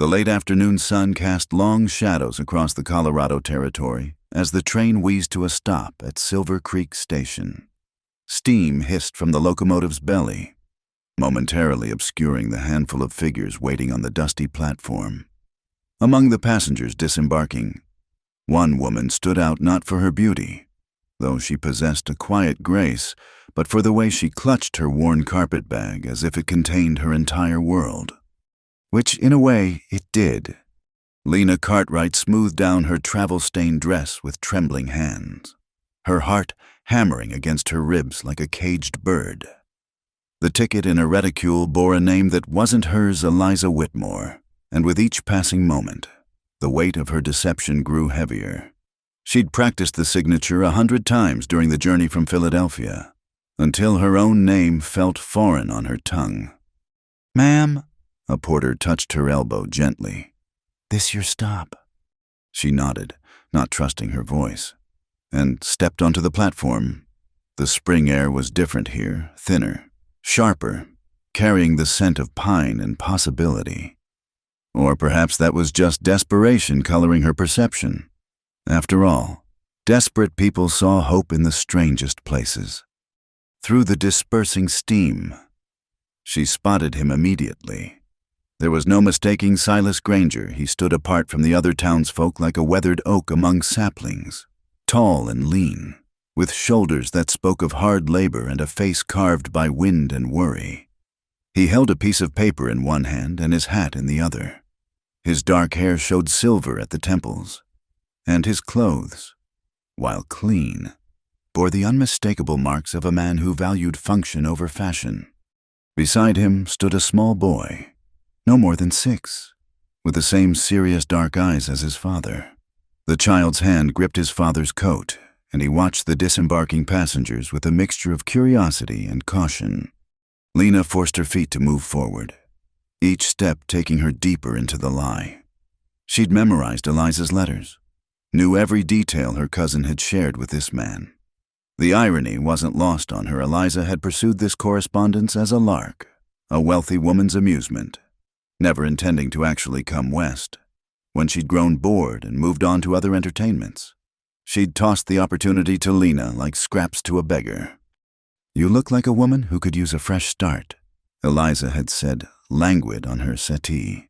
The late afternoon sun cast long shadows across the Colorado Territory as the train wheezed to a stop at Silver Creek Station. Steam hissed from the locomotive's belly, momentarily obscuring the handful of figures waiting on the dusty platform. Among the passengers disembarking, one woman stood out not for her beauty, though she possessed a quiet grace, but for the way she clutched her worn carpet bag as if it contained her entire world. Which, in a way, it did. Lena Cartwright smoothed down her travel-stained dress with trembling hands, her heart hammering against her ribs like a caged bird. The ticket in her reticule bore a name that wasn't hers, Eliza Whitmore, and with each passing moment, the weight of her deception grew heavier. She'd practiced the signature 100 times during the journey from Philadelphia, until her own name felt foreign on her tongue. "Ma'am," a porter touched her elbow gently. "This your stop?" She nodded, not trusting her voice, and stepped onto the platform. The spring air was different here, thinner, sharper, carrying the scent of pine and possibility. Or perhaps that was just desperation coloring her perception. After all, desperate people saw hope in the strangest places. Through the dispersing steam, she spotted him immediately. There was no mistaking Silas Granger. He stood apart from the other townsfolk like a weathered oak among saplings, tall and lean, with shoulders that spoke of hard labor and a face carved by wind and worry. He held a piece of paper in one hand and his hat in the other. His dark hair showed silver at the temples, and his clothes, while clean, bore the unmistakable marks of a man who valued function over fashion. Beside him stood a small boy, no more than 6, with the same serious dark eyes as his father. The child's hand gripped his father's coat, and he watched the disembarking passengers with a mixture of curiosity and caution. Lena forced her feet to move forward, each step taking her deeper into the lie. She'd memorized Eliza's letters, knew every detail her cousin had shared with this man. The irony wasn't lost on her. Eliza had pursued this correspondence as a lark, a wealthy woman's amusement, never intending to actually come west. When she'd grown bored and moved on to other entertainments, she'd tossed the opportunity to Lena like scraps to a beggar. "You look like a woman who could use a fresh start," Eliza had said, languid on her settee.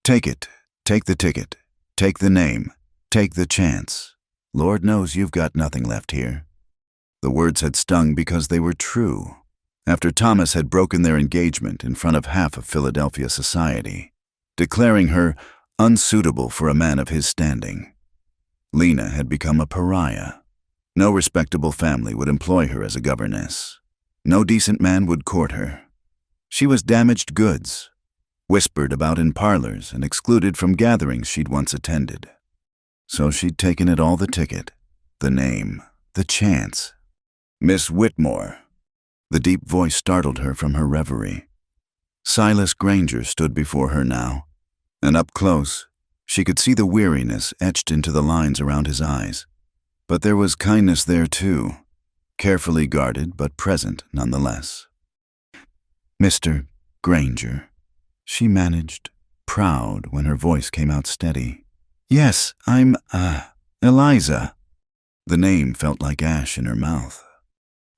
"Take it, take the ticket, take the name, take the chance. Lord knows you've got nothing left here." The words had stung because they were true. After Thomas had broken their engagement in front of half of Philadelphia society, declaring her unsuitable for a man of his standing, Lena had become a pariah. No respectable family would employ her as a governess. No decent man would court her. She was damaged goods, whispered about in parlors and excluded from gatherings she'd once attended. So she'd taken it all: the ticket, the name, the chance. "Miss Whitmore." The deep voice startled her from her reverie. Silas Granger stood before her now, and up close, she could see the weariness etched into the lines around his eyes. But there was kindness there too, carefully guarded but present nonetheless. "Mr. Granger," she managed, proud when her voice came out steady. "Yes, I'm, Eliza." The name felt like ash in her mouth.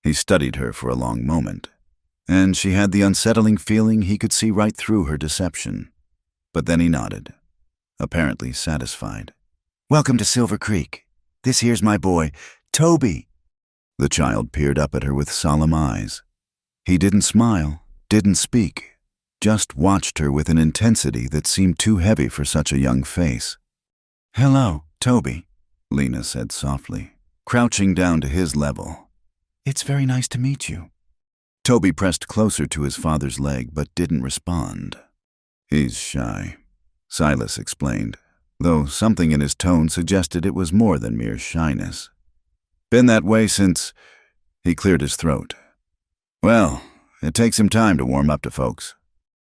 He studied her for a long moment, and she had the unsettling feeling he could see right through her deception. But then he nodded, apparently satisfied. "Welcome to Silver Creek. This here's my boy, Toby." The child peered up at her with solemn eyes. He didn't smile, didn't speak, just watched her with an intensity that seemed too heavy for such a young face. "Hello, Toby," Lena said softly, crouching down to his level. "It's very nice to meet you." Toby pressed closer to his father's leg but didn't respond. "He's shy," Silas explained, though something in his tone suggested it was more than mere shyness. "Been that way since—" He cleared his throat. "Well, it takes him time to warm up to folks."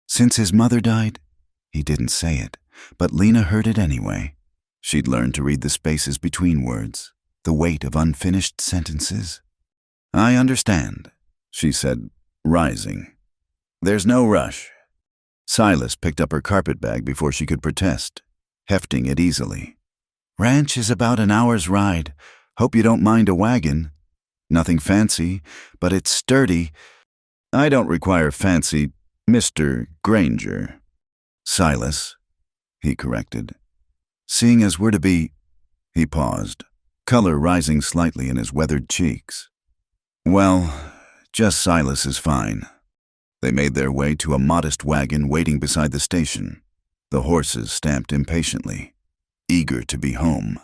"Since his mother died?" He didn't say it, but Lena heard it anyway. She'd learned to read the spaces between words, the weight of unfinished sentences. "I understand," she said, rising. "There's no rush. Silas picked up her carpet bag before she could protest, hefting it easily. Ranch is about an hour's ride. Hope you don't mind a wagon. Nothing fancy, but it's sturdy. I don't require fancy, Mr. Granger. Silas, he corrected. Seeing as we're to be... He paused, color rising slightly in his weathered cheeks. Well, just Silas is fine. They made their way to a modest wagon waiting beside the station. The horses stamped impatiently, eager to be home.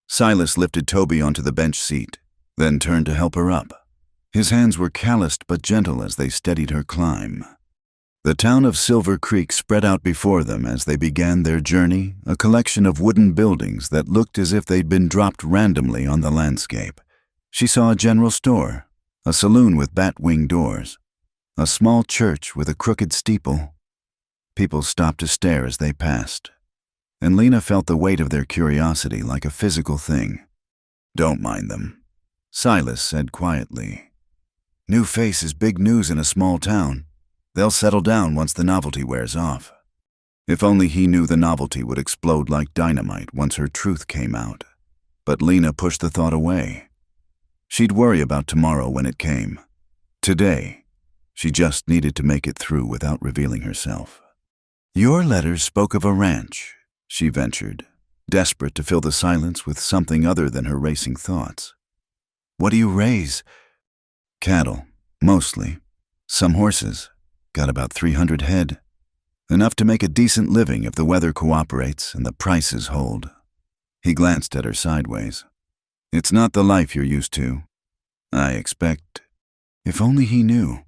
Silas lifted Toby onto the bench seat, then turned to help her up. His hands were calloused but gentle as they steadied her climb. The town of Silver Creek spread out before them as they began their journey, a collection of wooden buildings that looked as if they'd been dropped randomly on the landscape. She saw a general store, a saloon with bat-wing doors, a small church with a crooked steeple. People stopped to stare as they passed, and Lena felt the weight of their curiosity like a physical thing. Don't mind them, Silas said quietly. New face is big news in a small town. They'll settle down once the novelty wears off. If only he knew the novelty would explode like dynamite once her truth came out. But Lena pushed the thought away. She'd worry about tomorrow when it came. Today, she just needed to make it through without revealing herself. Your letters spoke of a ranch, she ventured, desperate to fill the silence with something other than her racing thoughts. What do you raise? Cattle, mostly. Some horses. Got about 300 head. Enough to make a decent living if the weather cooperates and the prices hold. He glanced at her sideways. It's not the life you're used to. I expect. If only he knew.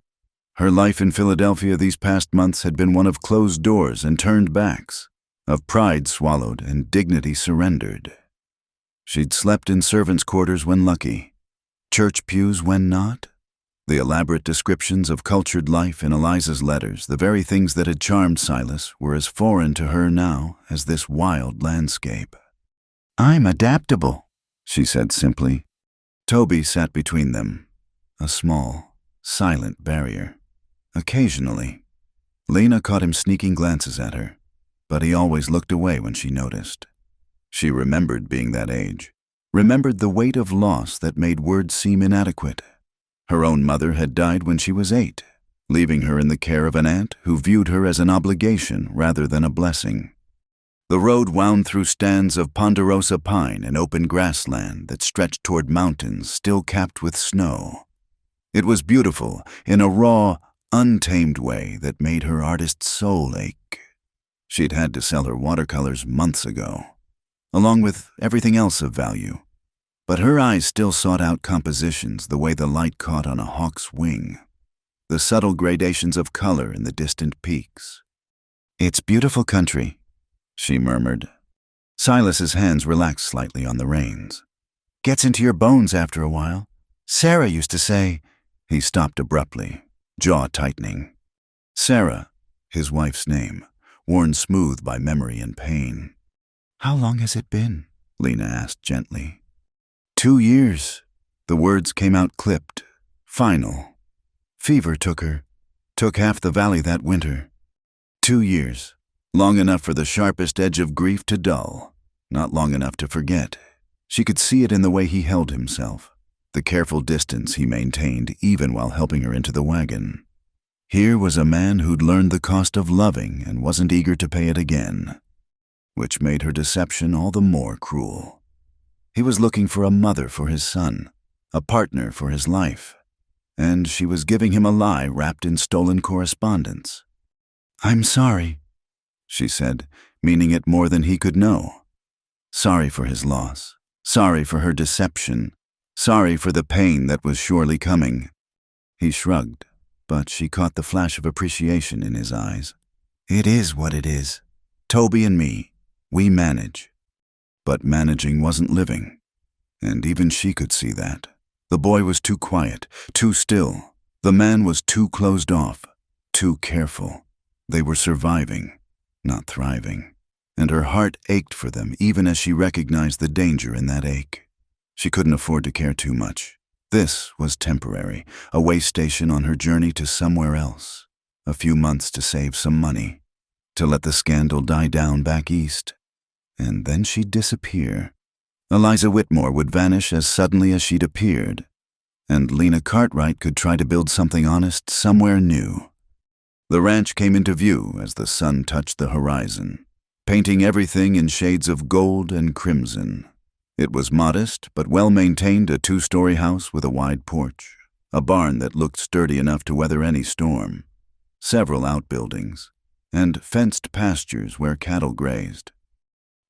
Her life in Philadelphia these past months had been one of closed doors and turned backs, of pride swallowed and dignity surrendered. She'd slept in servants' quarters when lucky, church pews when not. The elaborate descriptions of cultured life in Eliza's letters, the very things that had charmed Silas, were as foreign to her now as this wild landscape. I'm adaptable, she said simply. Toby sat between them, a small, silent barrier. Occasionally, Lena caught him sneaking glances at her, but he always looked away when she noticed. She remembered being that age, remembered the weight of loss that made words seem inadequate. Her own mother had died when she was 8, leaving her in the care of an aunt who viewed her as an obligation rather than a blessing. The road wound through stands of ponderosa pine and open grassland that stretched toward mountains still capped with snow. It was beautiful in a raw, untamed way that made her artist's soul ache. She'd had to sell her watercolors months ago, along with everything else of value. But her eyes still sought out compositions the way the light caught on a hawk's wing, the subtle gradations of color in the distant peaks. It's beautiful country, she murmured. Silas's hands relaxed slightly on the reins. Gets into your bones after a while. Sarah used to say... He stopped abruptly, jaw tightening. Sarah, his wife's name, worn smooth by memory and pain. How long has it been? Lena asked gently. 2 years. The words came out clipped, final. Fever took her, took half the valley that winter. 2 years, long enough for the sharpest edge of grief to dull, not long enough to forget. She could see it in the way he held himself, the careful distance he maintained even while helping her into the wagon. Here was a man who'd learned the cost of loving and wasn't eager to pay it again, which made her deception all the more cruel. He was looking for a mother for his son, a partner for his life, and she was giving him a lie wrapped in stolen correspondence. I'm sorry, she said, meaning it more than he could know. Sorry for his loss, sorry for her deception, sorry for the pain that was surely coming. He shrugged, but she caught the flash of appreciation in his eyes. It is what it is. Toby and me, we manage. But managing wasn't living, and even she could see that. The boy was too quiet, too still. The man was too closed off, too careful. They were surviving, not thriving, and her heart ached for them even as she recognized the danger in that ache. She couldn't afford to care too much. This was temporary, a way station on her journey to somewhere else. a few months to save some money, to let the scandal die down back east. And then she'd disappear. Eliza Whitmore would vanish as suddenly as she'd appeared, and Lena Cartwright could try to build something honest somewhere new. The ranch came into view as the sun touched the horizon, painting everything in shades of gold and crimson. It was modest but well-maintained, a 2-story house with a wide porch, a barn that looked sturdy enough to weather any storm, several outbuildings, and fenced pastures where cattle grazed.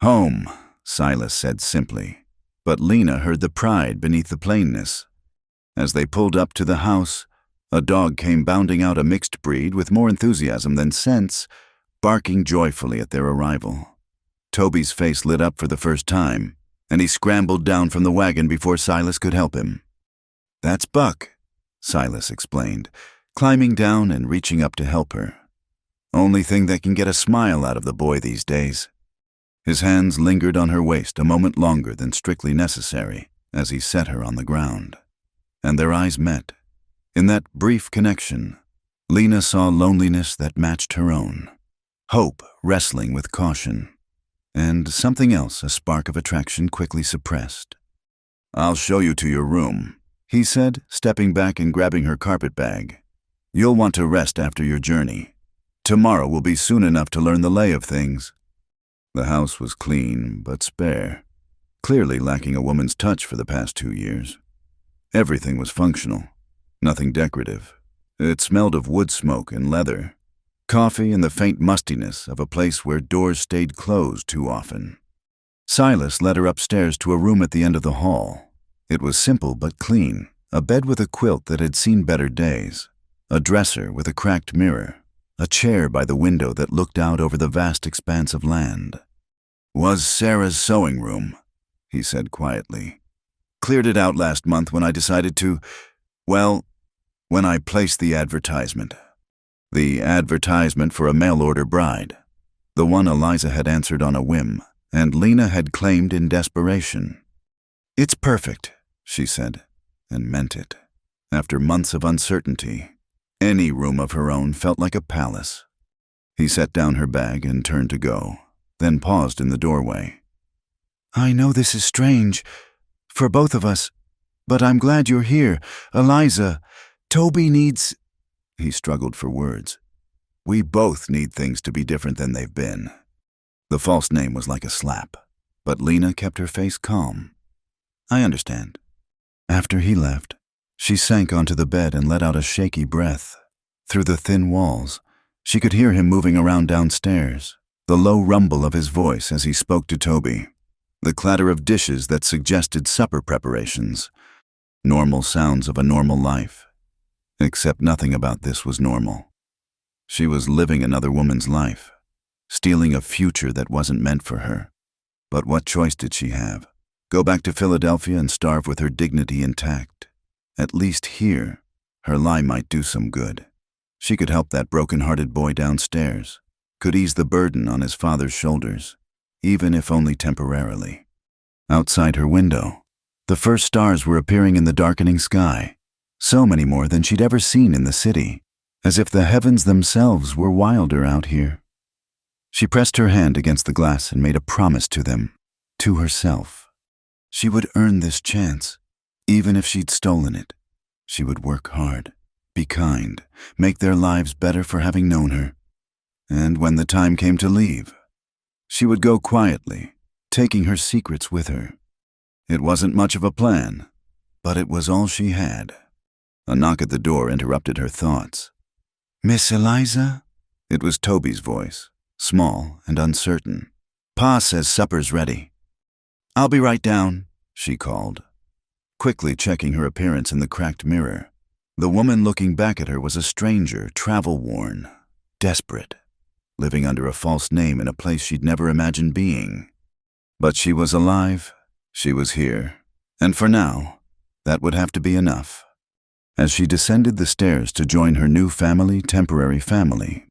"Home," Silas said simply, but Lena heard the pride beneath the plainness. As they pulled up to the house, a dog came bounding out, a mixed breed with more enthusiasm than sense, barking joyfully at their arrival. Toby's face lit up for the first time, and he scrambled down from the wagon before Silas could help him. "That's Buck," Silas explained, climbing down and reaching up to help her. "Only thing that can get a smile out of the boy these days." His hands lingered on her waist a moment longer than strictly necessary as he set her on the ground, and their eyes met. In that brief connection, Lena saw loneliness that matched her own, hope wrestling with caution, and something else, a spark of attraction quickly suppressed. "I'll show you to your room," he said, stepping back and grabbing her carpet bag. "You'll want to rest after your journey. Tomorrow will be soon enough to learn the lay of things." The house was clean but spare, clearly lacking a woman's touch for the past 2 years. Everything was functional, nothing decorative. It smelled of wood smoke and leather, coffee and the faint mustiness of a place where doors stayed closed too often. Silas led her upstairs to a room at the end of the hall. It was simple but clean, a bed with a quilt that had seen better days, a dresser with a cracked mirror, a chair by the window that looked out over the vast expanse of land. "Was Sarah's sewing room," he said quietly. "Cleared it out last month when I decided to, well, when I placed the advertisement." The advertisement for a mail-order bride, the one Eliza had answered on a whim, and Lena had claimed in desperation. "It's perfect," she said, and meant it. After months of uncertainty, any room of her own felt like a palace. He set down her bag and turned to go, then paused in the doorway. "I know this is strange, for both of us, but I'm glad you're here. Eliza, Toby needs—" He struggled for words. "We both need things to be different than they've been." The false name was like a slap, but Lena kept her face calm. "I understand." After he left, she sank onto the bed and let out a shaky breath. Through the thin walls, she could hear him moving around downstairs, the low rumble of his voice as he spoke to Toby, the clatter of dishes that suggested supper preparations, normal sounds of a normal life. Except nothing about this was normal. She was living another woman's life, stealing a future that wasn't meant for her. But what choice did she have? Go back to Philadelphia and starve with her dignity intact? At least here, her lie might do some good. She could help that broken-hearted boy downstairs, could ease the burden on his father's shoulders, even if only temporarily. Outside her window, the first stars were appearing in the darkening sky, so many more than she'd ever seen in the city, as if the heavens themselves were wilder out here. She pressed her hand against the glass and made a promise to them, to herself. She would earn this chance, even if she'd stolen it. She would work hard, be kind, make their lives better for having known her. And when the time came to leave, she would go quietly, taking her secrets with her. It wasn't much of a plan, but it was all she had. A knock at the door interrupted her thoughts. "Miss Eliza?" It was Toby's voice, small and uncertain. "Pa says supper's ready." "I'll be right down," she called, quickly checking her appearance in the cracked mirror. The woman looking back at her was a stranger, travel-worn, desperate, living under a false name in a place she'd never imagined being. But she was alive, she was here, and for now, that would have to be enough. As she descended the stairs to join her new temporary family,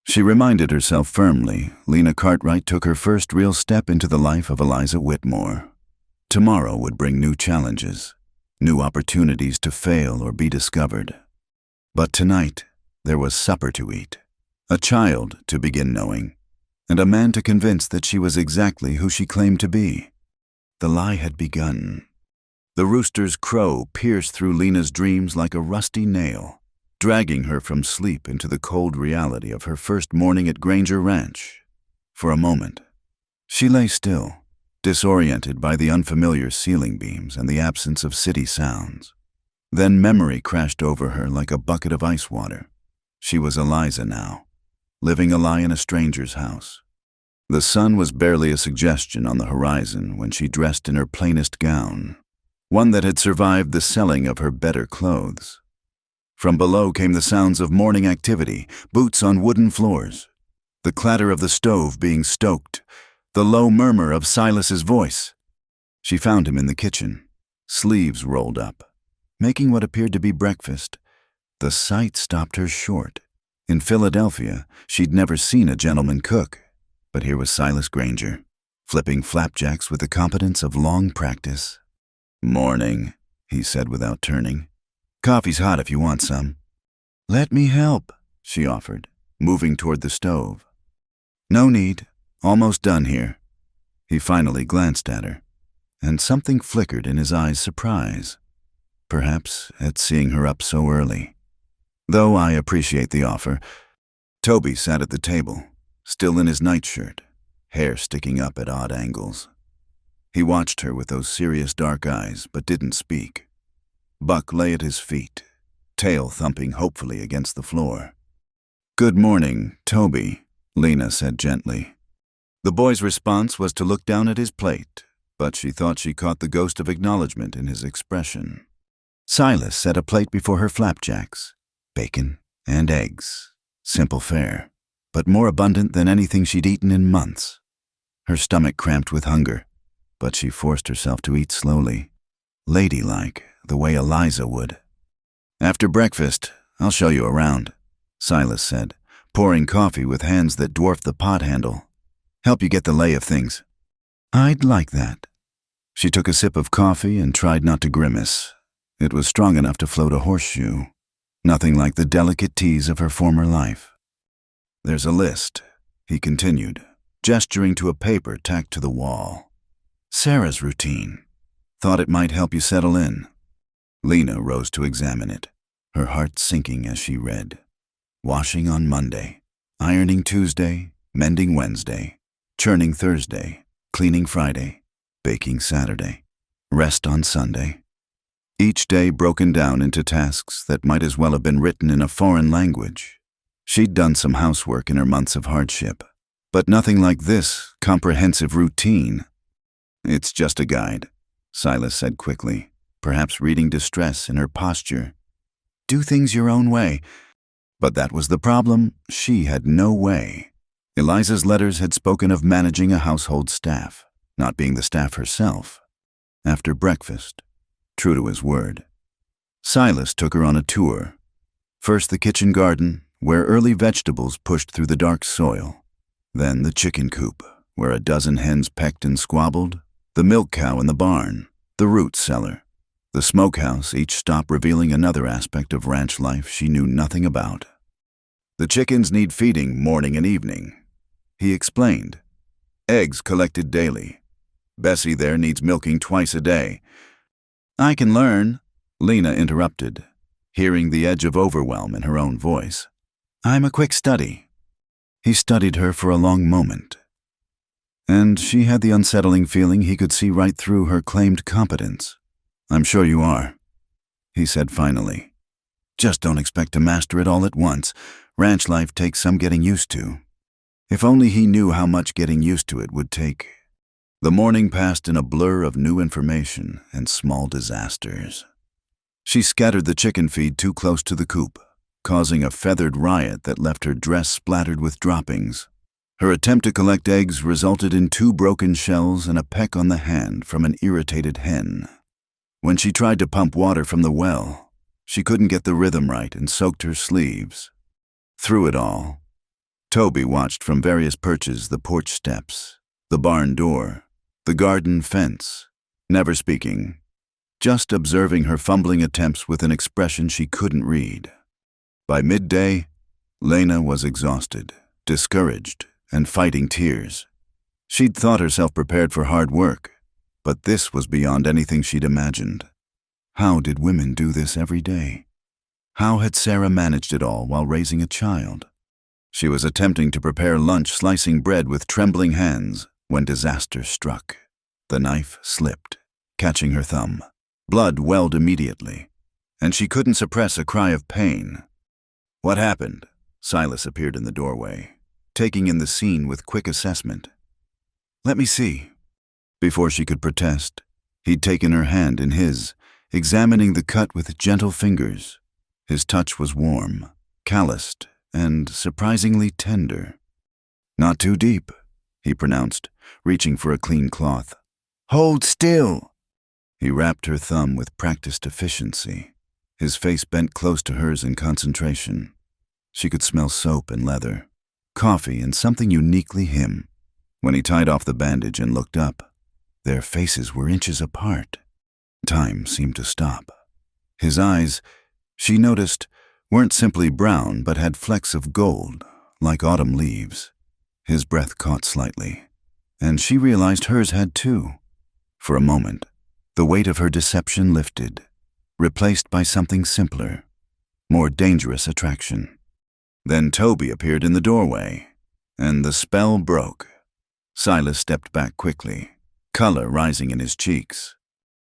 she reminded herself firmly Lena Cartwright took her first real step into the life of Eliza Whitmore. Tomorrow would bring new challenges, new opportunities to fail or be discovered. But tonight, There was supper to eat, a child to begin knowing, and a man to convince that she was exactly who she claimed to be. The lie had begun. The rooster's crow pierced through Lena's dreams like a rusty nail, dragging her from sleep into the cold reality of her first morning at Granger Ranch. For a moment, she lay still, disoriented by the unfamiliar ceiling beams and the absence of city sounds. Then memory crashed over her like a bucket of ice water. She was Eliza now, living a lie in a stranger's house. The sun was barely a suggestion on the horizon when she dressed in her plainest gown, one that had survived the selling of her better clothes. From below came the sounds of morning activity, boots on wooden floors, the clatter of the stove being stoked, the low murmur of Silas's voice. She found him in the kitchen, sleeves rolled up, making what appeared to be breakfast. The sight stopped her short. In Philadelphia, she'd never seen a gentleman cook, but here was Silas Granger, flipping flapjacks with the competence of long practice. "Morning," he said without turning. "Coffee's hot if you want some." "Let me help," she offered, moving toward the stove. "No need. Almost done here." He finally glanced at her, and something flickered in his eyes' surprise, perhaps at seeing her up so early. "Though I appreciate the offer." Toby sat at the table, still in his nightshirt, hair sticking up at odd angles. He watched her with those serious dark eyes, but didn't speak. Buck lay at his feet, tail thumping hopefully against the floor. "Good morning, Toby," Lena said gently. The boy's response was to look down at his plate, but she thought she caught the ghost of acknowledgement in his expression. Silas set a plate before her flapjacks, bacon and eggs. Simple fare, but more abundant than anything she'd eaten in months. Her stomach cramped with hunger, but she forced herself to eat slowly, ladylike, the way Eliza would. "After breakfast, I'll show you around," Silas said, pouring coffee with hands that dwarfed the pot handle. "Help you get the lay of things." "I'd like that." She took a sip of coffee and tried not to grimace. It was strong enough to float a horseshoe, nothing like the delicate tease of her former life. "There's a list," he continued, gesturing to a paper tacked to the wall. "Sarah's routine. Thought it might help you settle in." Lena rose to examine it, her heart sinking as she read. Washing on Monday, ironing Tuesday, mending Wednesday, churning Thursday, cleaning Friday, baking Saturday, rest on Sunday. Each day broken down into tasks that might as well have been written in a foreign language. She'd done some housework in her months of hardship, but nothing like this comprehensive routine. "It's just a guide," Silas said quickly, perhaps reading distress in her posture. "Do things your own way." But that was the problem. She had no way. Eliza's letters had spoken of managing a household staff, not being the staff herself. After breakfast, true to his word, Silas took her on a tour. First the kitchen garden, where early vegetables pushed through the dark soil. Then the chicken coop, where a dozen hens pecked and squabbled. The milk cow in the barn, the root cellar, the smokehouse, each stop revealing another aspect of ranch life she knew nothing about. "The chickens need feeding morning and evening," he explained. "Eggs collected daily. Bessie there needs milking twice a day." "I can learn," Lena interrupted, hearing the edge of overwhelm in her own voice. "I'm a quick study." He studied her for a long moment, and she had the unsettling feeling he could see right through her claimed competence. "I'm sure you are," he said finally. "Just don't expect to master it all at once. Ranch life takes some getting used to." If only he knew how much getting used to it would take. The morning passed in a blur of new information and small disasters. She scattered the chicken feed too close to the coop, causing a feathered riot that left her dress splattered with droppings. Her attempt to collect eggs resulted in 2 broken shells and a peck on the hand from an irritated hen. When she tried to pump water from the well, she couldn't get the rhythm right and soaked her sleeves. Through it all, Toby watched from various perches the porch steps, the barn door, the garden fence, never speaking, just observing her fumbling attempts with an expression she couldn't read. By midday, Lena was exhausted, discouraged, and fighting tears. She'd thought herself prepared for hard work, but this was beyond anything she'd imagined. How did women do this every day? How had Sarah managed it all while raising a child? She was attempting to prepare lunch, slicing bread with trembling hands, when disaster struck. The knife slipped, catching her thumb. Blood welled immediately, and she couldn't suppress a cry of pain. "What happened?" Silas appeared in the doorway, taking in the scene with quick assessment. "Let me see." Before she could protest, he'd taken her hand in his, examining the cut with gentle fingers. His touch was warm, calloused, and surprisingly tender. "Not too deep," he pronounced, reaching for a clean cloth. "Hold still!" He wrapped her thumb with practiced efficiency, his face bent close to hers in concentration. She could smell soap and leather, coffee, and something uniquely him. When he tied off the bandage and looked up, their faces were inches apart. Time seemed to stop. His eyes, she noticed, weren't simply brown but had flecks of gold, like autumn leaves. His breath caught slightly, and she realized hers had too. For a moment, the weight of her deception lifted, replaced by something simpler, more dangerous attraction. Then Toby appeared in the doorway, and the spell broke. Silas stepped back quickly, color rising in his cheeks.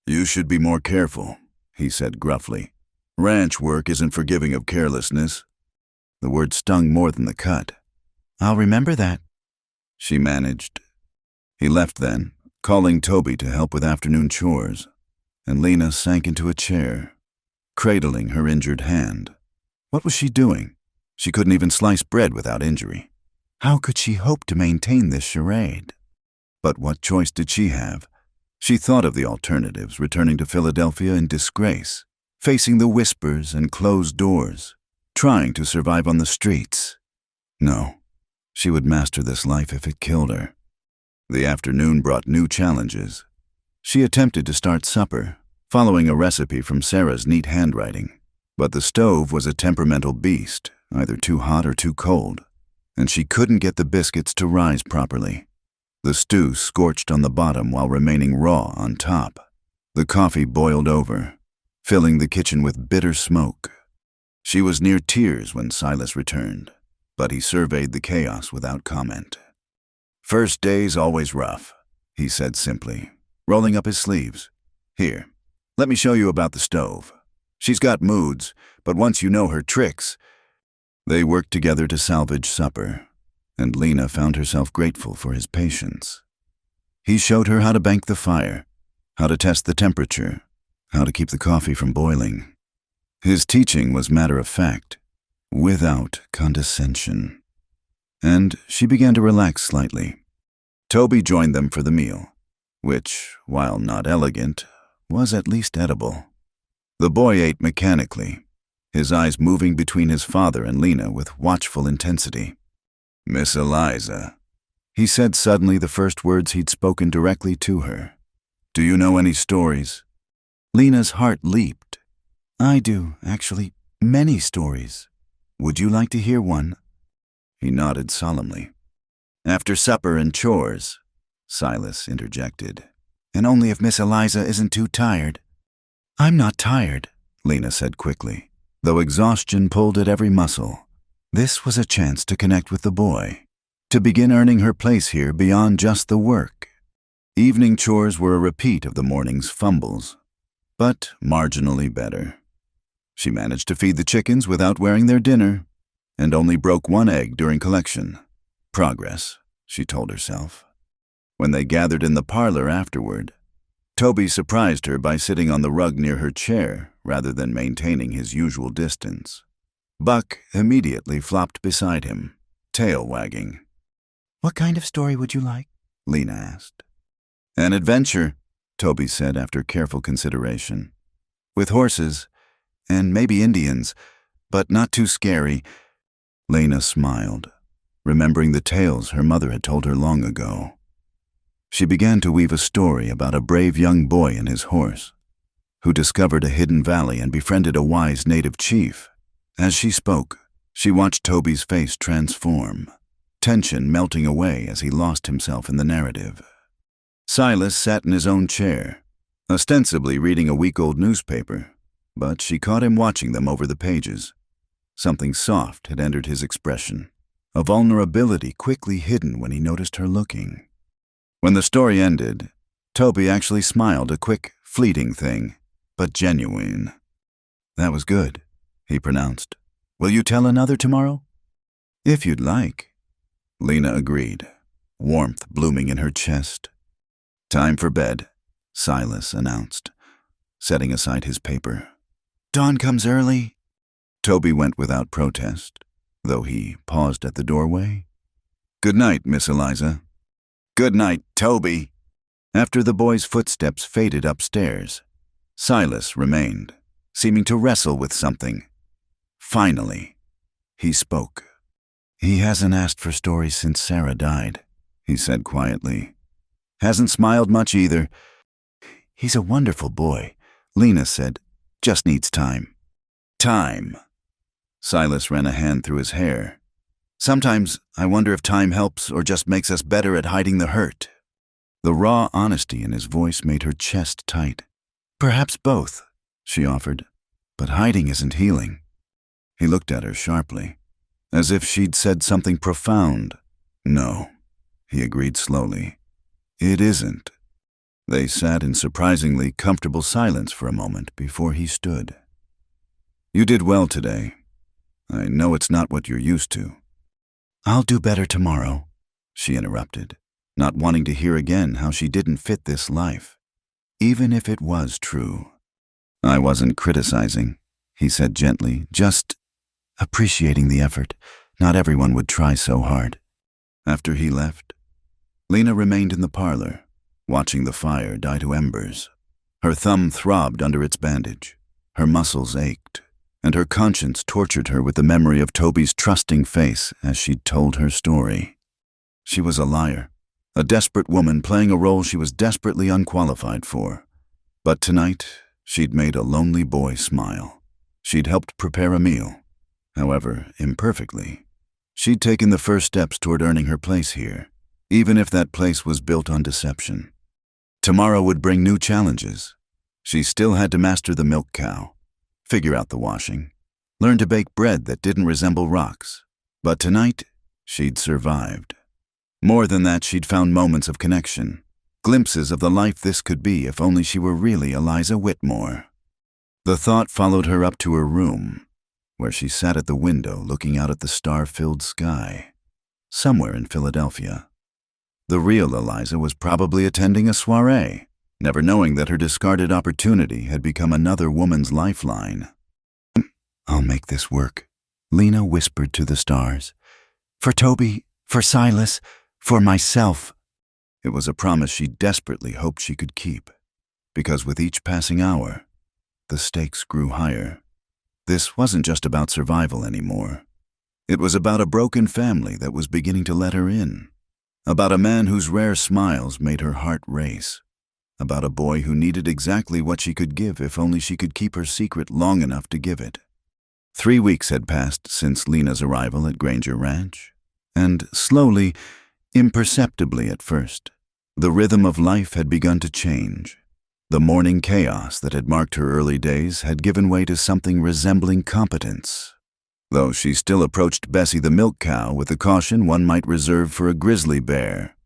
"You should be more careful," he said gruffly. "Ranch work isn't forgiving of carelessness." The word stung more than the cut. "I'll remember that," she managed. He left then, calling Toby to help with afternoon chores, and Lena sank into a chair, cradling her injured hand. What was she doing? She couldn't even slice bread without injury. How could she hope to maintain this charade? But what choice did she have? She thought of the alternatives, returning to Philadelphia in disgrace, facing the whispers and closed doors, trying to survive on the streets. No, she would master this life if it killed her. The afternoon brought new challenges. She attempted to start supper, following a recipe from Sarah's neat handwriting, but the stove was a temperamental beast, either too hot or too cold, and she couldn't get the biscuits to rise properly. The stew scorched on the bottom while remaining raw on top. The coffee boiled over, filling the kitchen with bitter smoke. She was near tears when Silas returned, but he surveyed the chaos without comment. "First day's always rough," he said simply, rolling up his sleeves. "Here, let me show you about the stove. She's got moods, but once you know her tricks—" They worked together to salvage supper, and Lena found herself grateful for his patience. He showed her how to bank the fire, how to test the temperature, how to keep the coffee from boiling. His teaching was matter of fact, without condescension. And she began to relax slightly. Toby joined them for the meal, which, while not elegant, was at least edible. The boy ate mechanically, his eyes moving between his father and Lena with watchful intensity. "Miss Eliza," he said suddenly, the first words he'd spoken directly to her. "Do you know any stories?" Lena's heart leaped. "I do, actually, many stories. Would you like to hear one?" He nodded solemnly. "After supper and chores," Silas interjected. "And only if Miss Eliza isn't too tired." "I'm not tired," Lena said quickly, though exhaustion pulled at every muscle. This was a chance to connect with the boy, to begin earning her place here beyond just the work. Evening chores were a repeat of the morning's fumbles, but marginally better. She managed to feed the chickens without wearing their dinner, and only broke one egg during collection. Progress, she told herself. When they gathered in the parlor afterward, Toby surprised her by sitting on the rug near her chair rather than maintaining his usual distance. Buck immediately flopped beside him, tail wagging. "What kind of story would you like?" Lena asked. "An adventure," Toby said after careful consideration. "With horses, and maybe Indians, but not too scary." Lena smiled, remembering the tales her mother had told her long ago. She began to weave a story about a brave young boy and his horse, who discovered a hidden valley and befriended a wise native chief. As she spoke, She watched Toby's face transform, tension melting away as he lost himself in the narrative. Silas sat in his own chair, ostensibly reading a week-old newspaper, but she caught him watching them over the pages. Something soft had entered his expression, a vulnerability quickly hidden when he noticed her looking. When the story ended, Toby actually smiled, a quick, fleeting thing, but genuine. "That was good," he pronounced. "Will you tell another tomorrow?" "If you'd like." Lena agreed, warmth blooming in her chest. "Time for bed," Silas announced, setting aside his paper. "Dawn comes early." Toby went without protest, though he paused at the doorway. "Good night, Miss Eliza." "Good night, Toby." After the boy's footsteps faded upstairs, Silas remained, seeming to wrestle with something. Finally, he spoke. "He hasn't asked for stories since Sarah died," he said quietly. "Hasn't smiled much either. He's a wonderful boy," Lena said. "Just needs time." "Time." Silas ran a hand through his hair. "Sometimes I wonder if time helps or just makes us better at hiding the hurt." The raw honesty in his voice made her chest tight. "Perhaps both," she offered. "But hiding isn't healing." He looked at her sharply, as if she'd said something profound. "No," he agreed slowly. "It isn't." They sat in surprisingly comfortable silence for a moment before he stood. "You did well today. I know it's not what you're used to." "I'll do better tomorrow," she interrupted, not wanting to hear again how she didn't fit this life, even if it was true. "I wasn't criticizing," he said gently, "just appreciating the effort. Not everyone would try so hard." After he left, Lena remained in the parlor, watching the fire die to embers. Her thumb throbbed under its bandage, her muscles ached, and her conscience tortured her with the memory of Toby's trusting face as she'd told her story. She was a liar, a desperate woman playing a role she was desperately unqualified for. But tonight, she'd made a lonely boy smile. She'd helped prepare a meal. However, imperfectly, she'd taken the first steps toward earning her place here, even if that place was built on deception. Tomorrow would bring new challenges. She still had to master the milk cow, figure out the washing, learn to bake bread that didn't resemble rocks. But tonight, she'd survived. More than that, she'd found moments of connection, glimpses of the life this could be if only she were really Eliza Whitmore. The thought followed her up to her room, where she sat at the window looking out at the star-filled sky, somewhere in Philadelphia. The real Eliza was probably attending a soiree, never knowing that her discarded opportunity had become another woman's lifeline. "I'll make this work," Lena whispered to the stars. "For Toby, for Silas, for myself." It was a promise she desperately hoped she could keep, because with each passing hour, the stakes grew higher. This wasn't just about survival anymore. It was about a broken family that was beginning to let her in, about a man whose rare smiles made her heart race, about a boy who needed exactly what she could give if only she could keep her secret long enough to give it. 3 weeks had passed since Lena's arrival at Granger Ranch, and slowly, imperceptibly at first, the rhythm of life had begun to change. The morning chaos that had marked her early days had given way to something resembling competence, though she still approached Bessie the milk cow with the caution one might reserve for a grizzly bear.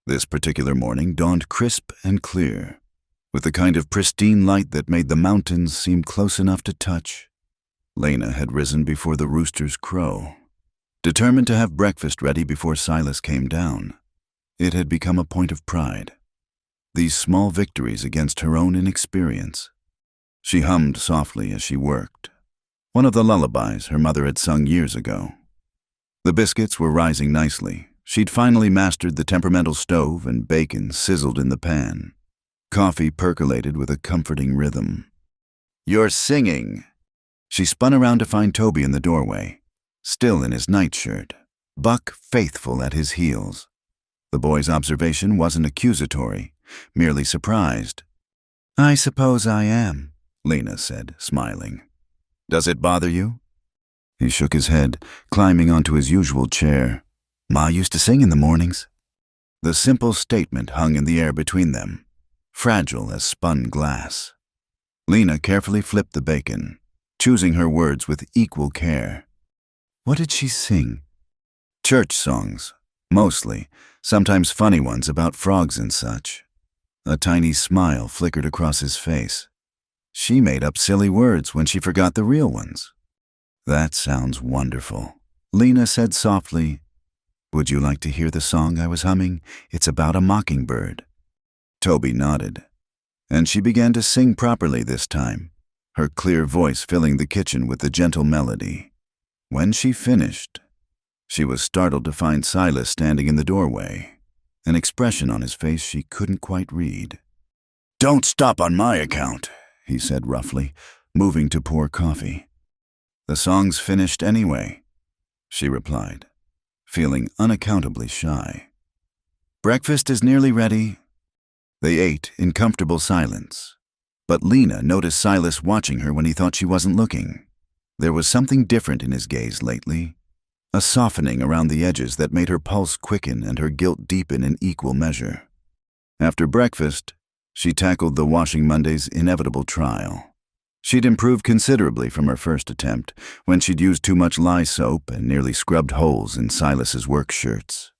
This particular morning dawned crisp and clear, with the kind of pristine light that made the mountains seem close enough to touch. Lena had risen before the roosters crow, determined to have breakfast ready before Silas came down. It had become a point of pride. These small victories against her own inexperience. She hummed softly as she worked, one of the lullabies her mother had sung years ago. The biscuits were rising nicely. She'd finally mastered the temperamental stove, and bacon sizzled in the pan. Coffee percolated with a comforting rhythm. "You're singing." She spun around to find Toby in the doorway, still in his nightshirt, Buck faithful at his heels. The boy's observation wasn't accusatory, merely surprised. "I suppose I am," Lena said, smiling. "Does it bother you?" He shook his head, climbing onto his usual chair. Ma used to sing in the mornings. The simple statement hung in the air between them, fragile as spun glass. Lena carefully flipped the bacon, choosing her words with equal care. What did she sing? Church songs, mostly, sometimes funny ones about frogs and such. A tiny smile flickered across his face. She made up silly words when she forgot the real ones. That sounds wonderful. Lena said softly, Would you like to hear the song I was humming? It's about a mockingbird. Toby nodded, and she began to sing properly this time, her clear voice filling the kitchen with the gentle melody. When she finished, she was startled to find Silas standing in the doorway, an expression on his face she couldn't quite read. Don't stop on my account, he said roughly, moving to pour coffee. The song's finished anyway, she replied, feeling unaccountably shy. Breakfast is nearly ready. They ate in comfortable silence, but Lena noticed Silas watching her when he thought she wasn't looking. There was something different in his gaze lately, a softening around the edges that made her pulse quicken and her guilt deepen in equal measure. After breakfast, she tackled the Washing Monday's inevitable trial. She'd improved considerably from her first attempt, when she'd used too much lye soap and nearly scrubbed holes in Silas's work shirts.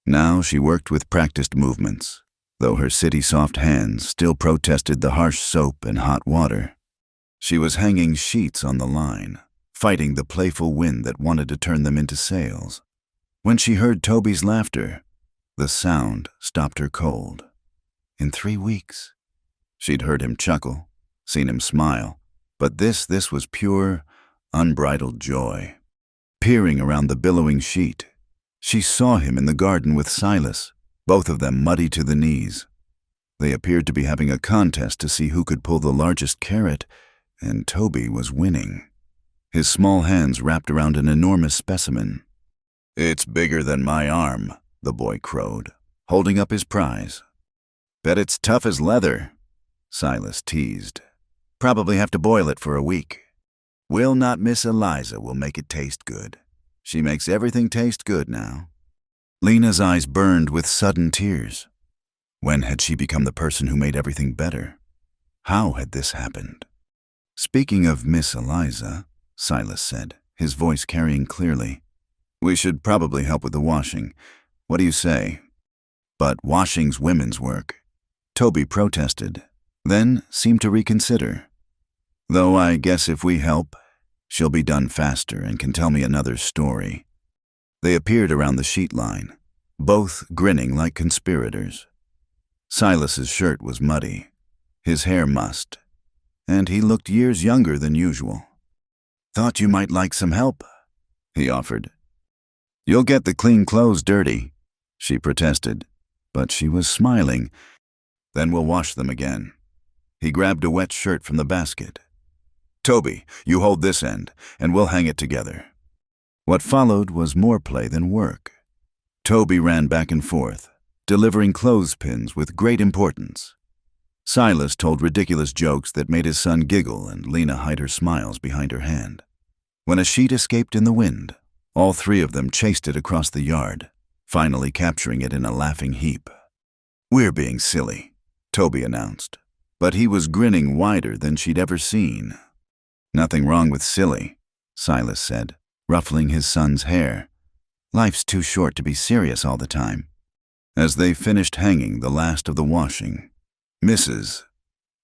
Now she worked with practiced movements, though her city-soft hands still protested the harsh soap and hot water. She was hanging sheets on the line, fighting the playful wind that wanted to turn them into sails. When she heard Toby's laughter, the sound stopped her cold. In 3 weeks. She'd heard him chuckle, seen him smile, but this was pure, unbridled joy. Peering around the billowing sheet, she saw him in the garden with Silas, both of them muddy to the knees. They appeared to be having a contest to see who could pull the largest carrot, and Toby was winning. His small hands wrapped around an enormous specimen. It's bigger than my arm, the boy crowed, holding up his prize. Bet it's tough as leather, Silas teased. Probably have to boil it for a week. Will not Miss Eliza will make it taste good. She makes everything taste good now. Lena's eyes burned with sudden tears. When had she become the person who made everything better? How had this happened? Speaking of Miss Eliza, Silas said, his voice carrying clearly, we should probably help with the washing. What do you say? But washing's women's work. Toby protested, then seemed to reconsider. Though I guess if we help, she'll be done faster and can tell me another story. They appeared around the sheet line, both grinning like conspirators. Silas's shirt was muddy, his hair mussed, and he looked years younger than usual. Thought you might like some help, he offered. You'll get the clean clothes dirty, she protested, but she was smiling. Then we'll wash them again. He grabbed a wet shirt from the basket. Toby, you hold this end, and we'll hang it together. What followed was more play than work. Toby ran back and forth, delivering clothespins with great importance. Silas told ridiculous jokes that made his son giggle, and Lena hid her smiles behind her hand. When a sheet escaped in the wind, all 3 of them chased it across the yard, finally capturing it in a laughing heap. We're being silly, Toby announced, but he was grinning wider than she'd ever seen. Nothing wrong with silly, Silas said, ruffling his son's hair. Life's too short to be serious all the time. As they finished hanging the last of the washing, Mrs.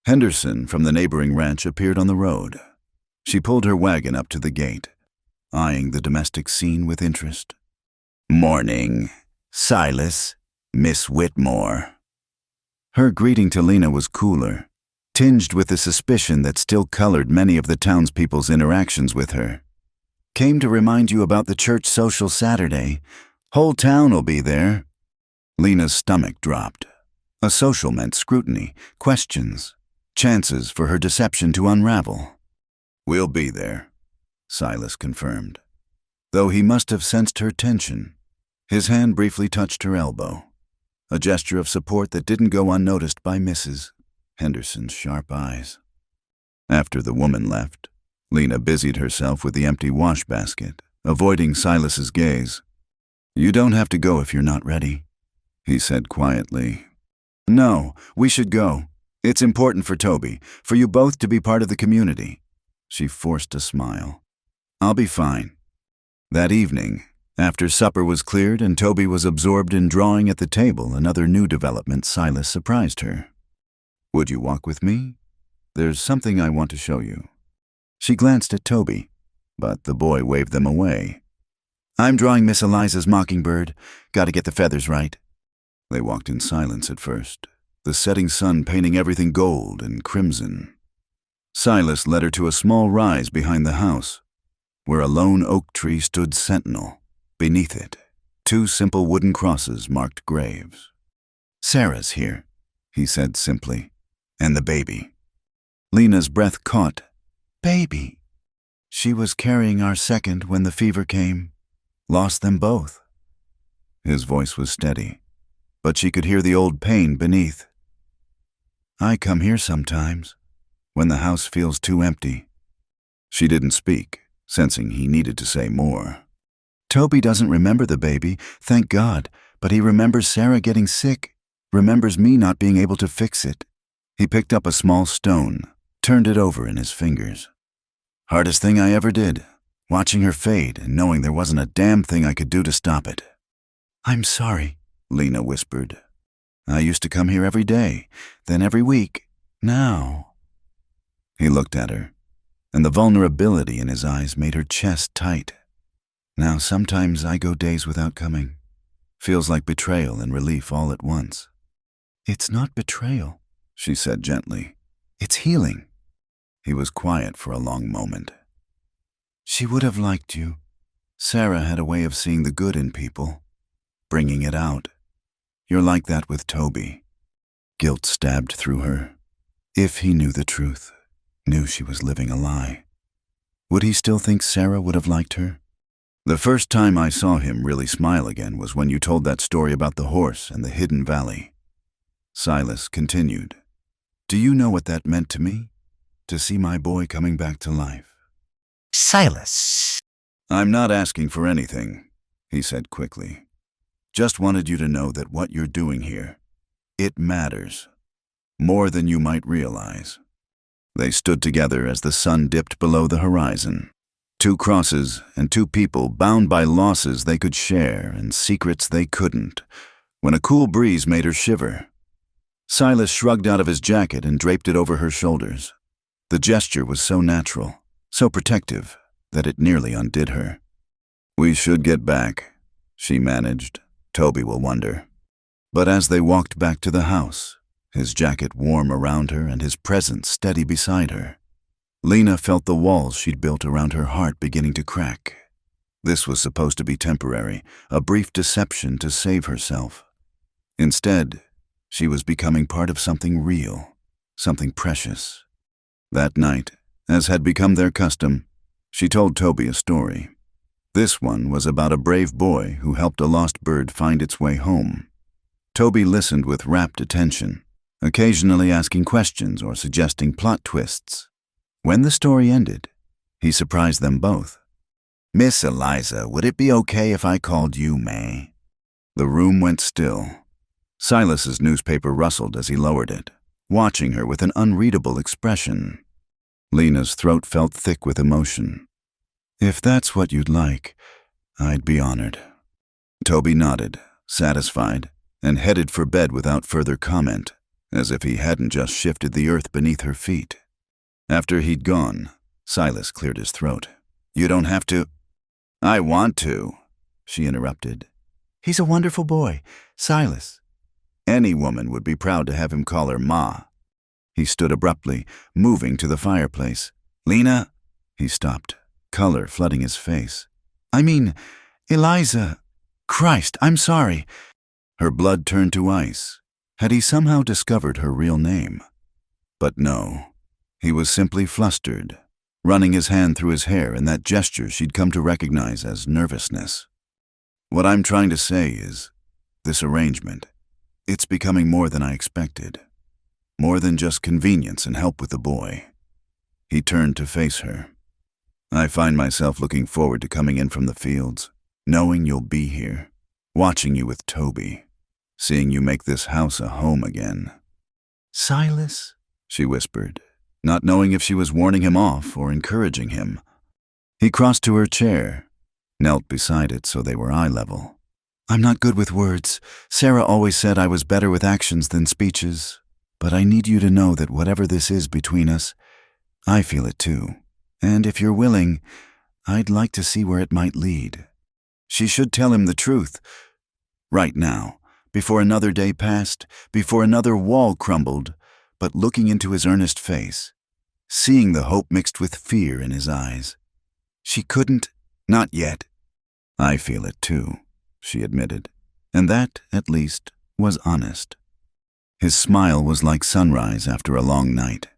Henderson from the neighboring ranch appeared on the road. She pulled her wagon up to the gate, eyeing the domestic scene with interest. Morning, Silas, Miss Whitmore. Her greeting to Lena was cooler, tinged with the suspicion that still colored many of the townspeople's interactions with her. Came to remind you about the church social Saturday. Whole town'll be there. Lena's stomach dropped. A social meant scrutiny, questions, chances for her deception to unravel. We'll be there, Silas confirmed, though he must have sensed her tension. His hand briefly touched her elbow, a gesture of support that didn't go unnoticed by Mrs. Henderson's sharp eyes. After the woman left, Lena busied herself with the empty wash basket, avoiding Silas's gaze. "You don't have to go if you're not ready," he said quietly. "No, we should go. It's important for Toby, for you both to be part of the community." She forced a smile. "I'll be fine." That evening, after supper was cleared and Toby was absorbed in drawing at the table another new development, Silas surprised her. "Would you walk with me? There's something I want to show you." She glanced at Toby, but the boy waved them away. "I'm drawing Miss Eliza's mockingbird. Gotta get the feathers right." They walked in silence at first, the setting sun painting everything gold and crimson. Silas led her to a small rise behind the house, where a lone oak tree stood sentinel. Beneath it, 2 simple wooden crosses marked graves. "Sarah's here," he said simply, "and the baby." Lena's breath caught. "Baby." "She was carrying our second when the fever came. Lost them both." His voice was steady, but she could hear the old pain beneath. "I come here sometimes, when the house feels too empty." She didn't speak, sensing he needed to say more. "Toby doesn't remember the baby, thank God, but he remembers Sarah getting sick, remembers me not being able to fix it." He picked up a small stone, turned it over in his fingers. "Hardest thing I ever did, watching her fade and knowing there wasn't a damn thing I could do to stop it." "I'm sorry," Lena whispered. "I used to come here every day, then every week. Now." He looked at her, and the vulnerability in his eyes made her chest tight. "Now sometimes I go days without coming. Feels like betrayal and relief all at once." "It's not betrayal," she said gently. "It's healing." He was quiet for a long moment. "She would have liked you. Sarah had a way of seeing the good in people, bringing it out. You're like that with Toby." Guilt stabbed through her. If he knew the truth, knew she was living a lie, would he still think Sarah would have liked her? "The first time I saw him really smile again was when you told that story about the horse and the hidden valley." Silas continued. "Do you know what that meant to me? To see my boy coming back to life." "Silas." "I'm not asking for anything," he said quickly. "Just wanted you to know that what you're doing here, it matters. More than you might realize." They stood together as the sun dipped below the horizon. 2 crosses and 2 people bound by losses they could share and secrets they couldn't, when a cool breeze made her shiver. Silas shrugged out of his jacket and draped it over her shoulders. The gesture was so natural, so protective, that it nearly undid her. "We should get back," she managed. "Toby will wonder." But as they walked back to the house, his jacket warm around her and his presence steady beside her, Lena felt the walls she'd built around her heart beginning to crack. This was supposed to be temporary, a brief deception to save herself. Instead, she was becoming part of something real, something precious. That night, as had become their custom, she told Toby a story. This one was about a brave boy who helped a lost bird find its way home. Toby listened with rapt attention, occasionally asking questions or suggesting plot twists. When the story ended, he surprised them both. "Miss Eliza, would it be okay if I called you May?" The room went still. Silas's newspaper rustled as he lowered it, watching her with an unreadable expression. Lena's throat felt thick with emotion. "If that's what you'd like, I'd be honored." Toby nodded, satisfied, and headed for bed without further comment, as if he hadn't just shifted the earth beneath her feet. After he'd gone, Silas cleared his throat. "You don't have to—" "I want to," she interrupted. "He's a wonderful boy, Silas." Any woman would be proud to have him call her Ma. He stood abruptly, moving to the fireplace. "Lena?" He stopped, color flooding his face. "I mean, Eliza. Christ, I'm sorry." Her blood turned to ice. Had he somehow discovered her real name? But no. He was simply flustered, running his hand through his hair in that gesture she'd come to recognize as nervousness. "What I'm trying to say is, this arrangement, it's becoming more than I expected. More than just convenience and help with the boy." He turned to face her. I find myself looking forward to coming in from the fields, knowing you'll be here, watching you with Toby, seeing you make this house a home again." Silas? She whispered, not knowing if she was warning him off or encouraging him. He crossed to her chair, knelt beside it so they were eye level. "I'm not good with words. Sarah always said I was better with actions than speeches. But I need you to know that whatever this is between us, I feel it too. And if you're willing, I'd like to see where it might lead." She should tell him the truth. Right now, before another day passed, before another wall crumbled, but looking into his earnest face, seeing the hope mixed with fear in his eyes. She couldn't, not yet. "I feel it too," she admitted, and that, at least, was honest. His smile was like sunrise after a long night.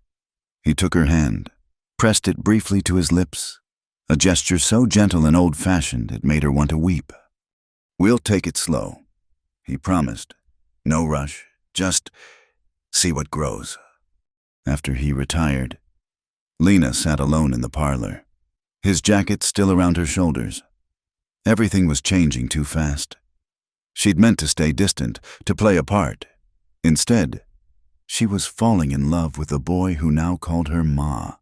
He took her hand, pressed it briefly to his lips, a gesture so gentle and old-fashioned it made her want to weep. "We'll take it slow," he promised. "No rush, just see what grows." After he retired, Lena sat alone in the parlor, his jacket still around her shoulders. Everything was changing too fast. She'd meant to stay distant, to play a part. Instead, she was falling in love with the boy who now called her Ma,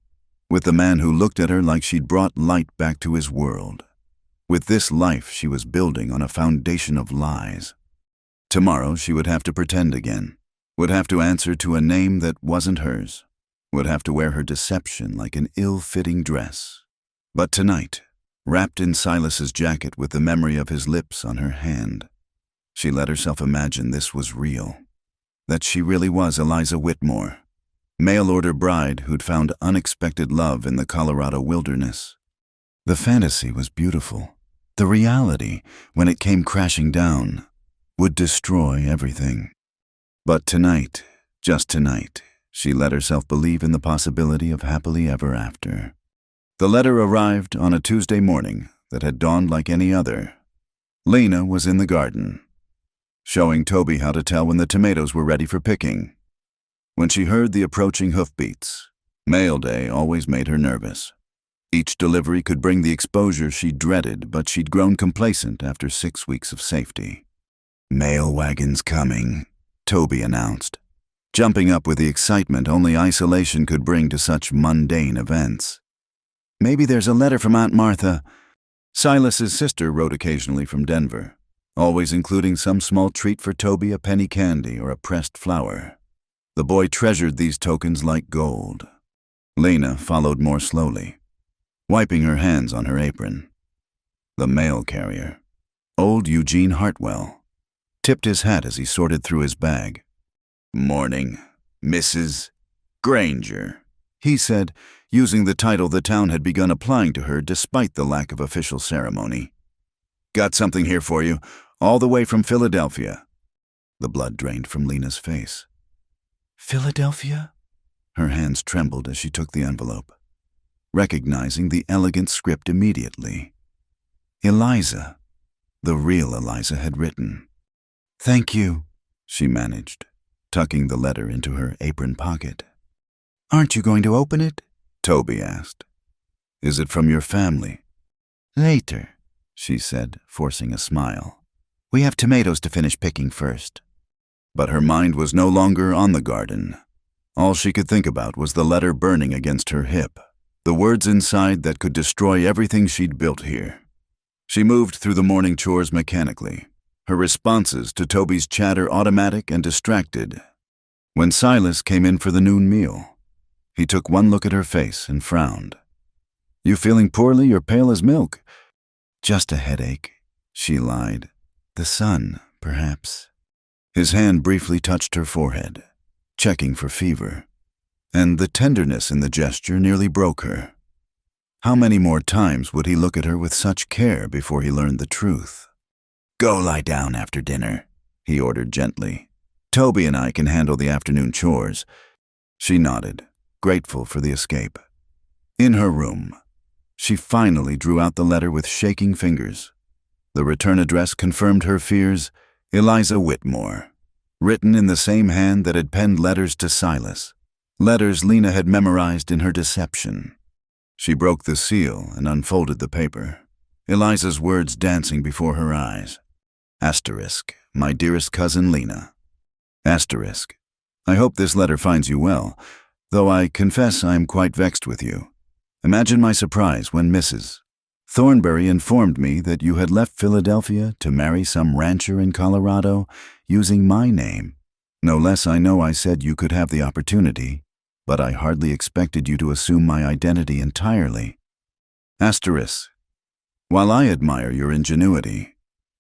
with the man who looked at her like she'd brought light back to his world, with this life she was building on a foundation of lies. Tomorrow she would have to pretend again, would have to answer to a name that wasn't hers, would have to wear her deception like an ill-fitting dress. But tonight, wrapped in Silas's jacket with the memory of his lips on her hand, she let herself imagine this was real, that she really was Eliza Whitmore, mail-order bride who'd found unexpected love in the Colorado wilderness. The fantasy was beautiful. The reality, when it came crashing down, would destroy everything. But tonight, just tonight, she let herself believe in the possibility of happily ever after. The letter arrived on a Tuesday morning that had dawned like any other. Lena was in the garden, showing Toby how to tell when the tomatoes were ready for picking. When she heard the approaching hoofbeats, mail day always made her nervous. Each delivery could bring the exposure she dreaded, but she'd grown complacent after 6 weeks of safety. "Mail wagon's coming," Toby announced, jumping up with the excitement only isolation could bring to such mundane events. "Maybe there's a letter from Aunt Martha." Silas's sister wrote occasionally from Denver, always including some small treat for Toby, a penny candy or a pressed flower. The boy treasured these tokens like gold. Lena followed more slowly, wiping her hands on her apron. The mail carrier, old Eugene Hartwell, tipped his hat as he sorted through his bag. "Morning, Mrs. Granger," he said, using the title the town had begun applying to her despite the lack of official ceremony. "Got something here for you, all the way from Philadelphia." The blood drained from Lena's face. "Philadelphia?" Her hands trembled as she took the envelope, recognizing the elegant script immediately. Eliza, the real Eliza, had written. "Thank you," she managed, tucking the letter into her apron pocket. "Aren't you going to open it?" Toby asked. "Is it from your family?" "Later," she said, forcing a smile. "We have tomatoes to finish picking first." But her mind was no longer on the garden. All she could think about was the letter burning against her hip, the words inside that could destroy everything she'd built here. She moved through the morning chores mechanically, her responses to Toby's chatter automatic and distracted. When Silas came in for the noon meal, he took one look at her face and frowned. "You feeling poorly or pale as milk?" "Just a headache," she lied. "The sun, perhaps." His hand briefly touched her forehead, checking for fever, and the tenderness in the gesture nearly broke her. How many more times would he look at her with such care before he learned the truth? "Go lie down after dinner," he ordered gently. "Toby and I can handle the afternoon chores." She nodded, grateful for the escape. In her room, she finally drew out the letter with shaking fingers. The return address confirmed her fears. Eliza Whitmore, written in the same hand that had penned letters to Silas, letters Lena had memorized in her deception. She broke the seal and unfolded the paper, Eliza's words dancing before her eyes. Asterisk, my dearest cousin Lena. Asterisk, I hope this letter finds you well, though I confess I am quite vexed with you. Imagine my surprise when Mrs. Thornbury informed me that you had left Philadelphia to marry some rancher in Colorado using my name. No less I know I said you could have the opportunity, but I hardly expected you to assume my identity entirely. Asterisk, while I admire your ingenuity,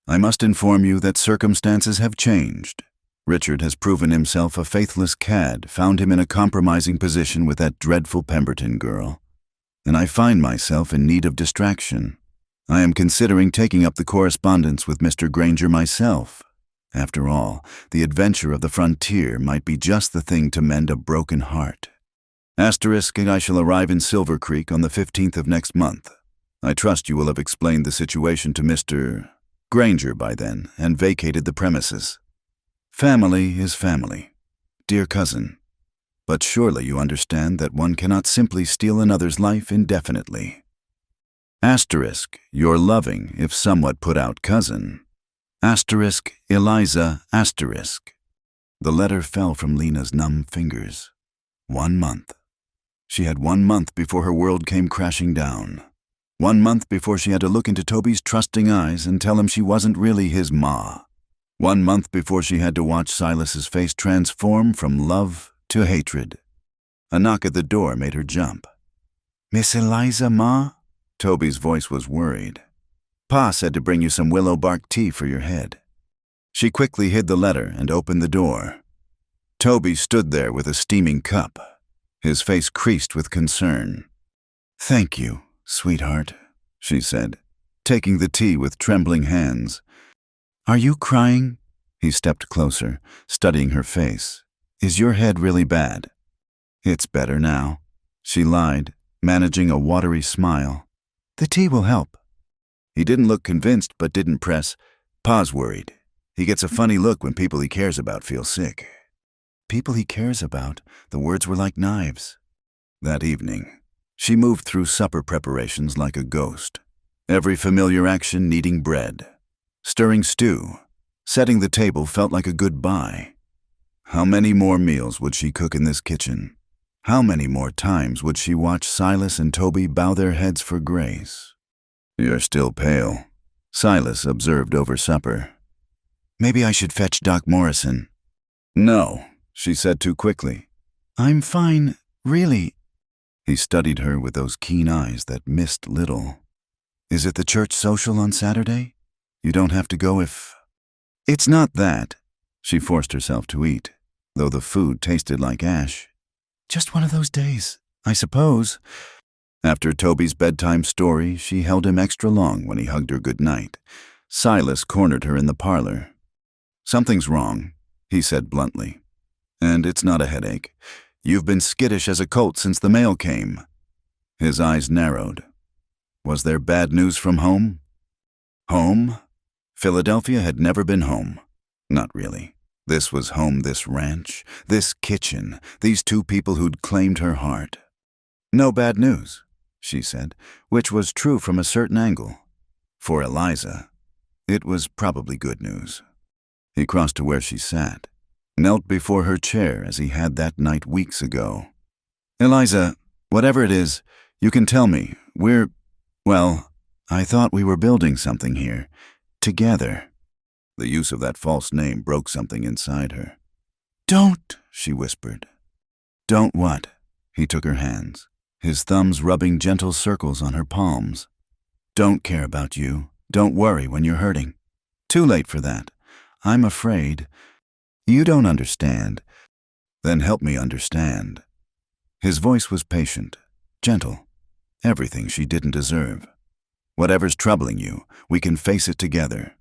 I must inform you that circumstances have changed. Richard has proven himself a faithless cad, found him in a compromising position with that dreadful Pemberton girl, and I find myself in need of distraction. I am considering taking up the correspondence with Mr. Granger myself. After all, the adventure of the frontier might be just the thing to mend a broken heart. Asterisk, I shall arrive in Silver Creek on the 15th of next month. I trust you will have explained the situation to Mr. Granger by then and vacated the premises. Family is family, dear cousin. But surely you understand that one cannot simply steal another's life indefinitely. Asterisk, your loving, if somewhat put out cousin. Asterisk, Eliza, asterisk. The letter fell from Lena's numb fingers. 1 month. She had 1 month before her world came crashing down. 1 month before she had to look into Toby's trusting eyes and tell him she wasn't really his ma. 1 month before she had to watch Silas's face transform from love to hatred. A knock at the door made her jump. "Miss Eliza, Ma?" Toby's voice was worried. "Pa said to bring you some willow bark tea for your head." She quickly hid the letter and opened the door. Toby stood there with a steaming cup, his face creased with concern. "Thank you, sweetheart," she said, taking the tea with trembling hands. "Are you crying?" He stepped closer, studying her face. "Is your head really bad?" "It's better now," she lied, managing a watery smile. "The tea will help." He didn't look convinced but didn't press. "Pa's worried. He gets a funny look when people he cares about feel sick." People he cares about, the words were like knives. That evening, she moved through supper preparations like a ghost, every familiar action kneading bread, stirring stew. Setting the table felt like a goodbye. How many more meals would she cook in this kitchen? How many more times would she watch Silas and Toby bow their heads for grace? "You're still pale," Silas observed over supper. "Maybe I should fetch Doc Morrison." "No," she said too quickly. "I'm fine, really." He studied her with those keen eyes that missed little. "Is it the church social on Saturday? You don't have to go if—" "It's not that." She forced herself to eat, though the food tasted like ash. "Just one of those days, I suppose." After Toby's bedtime story, she held him extra long when he hugged her good night. Silas cornered her in the parlor. "Something's wrong," he said bluntly. "And it's not a headache. You've been skittish as a colt since the mail came." His eyes narrowed. Was there bad news from home? Home? Philadelphia had never been home. Not really. This was home, this ranch, this kitchen, these two people who'd claimed her heart. "No bad news," she said, which was true from a certain angle. For Eliza, it was probably good news. He crossed to where she sat, knelt before her chair as he had that night weeks ago. "Eliza, whatever it is, you can tell me. Well, I thought we were building something here. Together." The use of that false name broke something inside her. "Don't," she whispered. "Don't what?" He took her hands, his thumbs rubbing gentle circles on her palms. "Don't care about you. Don't worry when you're hurting. Too late for that. I'm afraid. You don't understand. Then help me understand." His voice was patient, gentle, everything she didn't deserve. "Whatever's troubling you, we can face it together.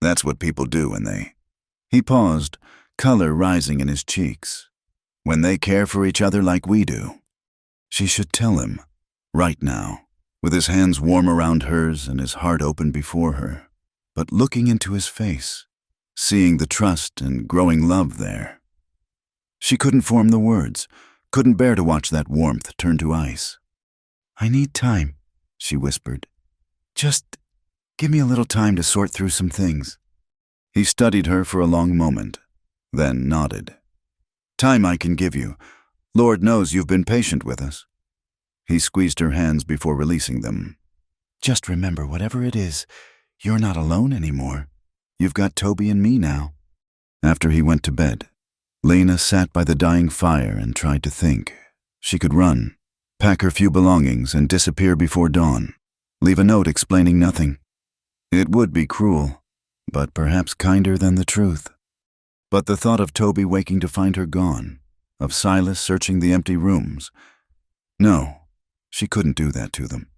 That's what people do when they—" He paused, color rising in his cheeks. "When they care for each other like we do." She should tell him, right now, with his hands warm around hers and his heart open before her, but looking into his face, seeing the trust and growing love there. She couldn't form the words, couldn't bear to watch that warmth turn to ice. I need time, she whispered. Just give me a little time to sort through some things. He studied her for a long moment, then nodded. Time I can give you. Lord knows you've been patient with us. He squeezed her hands before releasing them. Just remember, whatever it is, you're not alone anymore. You've got Toby and me now. After he went to bed, Lena sat by the dying fire and tried to think. She could run, pack her few belongings, and disappear before dawn. Leave a note explaining nothing. It would be cruel, but perhaps kinder than the truth. But the thought of Toby waking to find her gone, of Silas searching the empty rooms, no, she couldn't do that to them.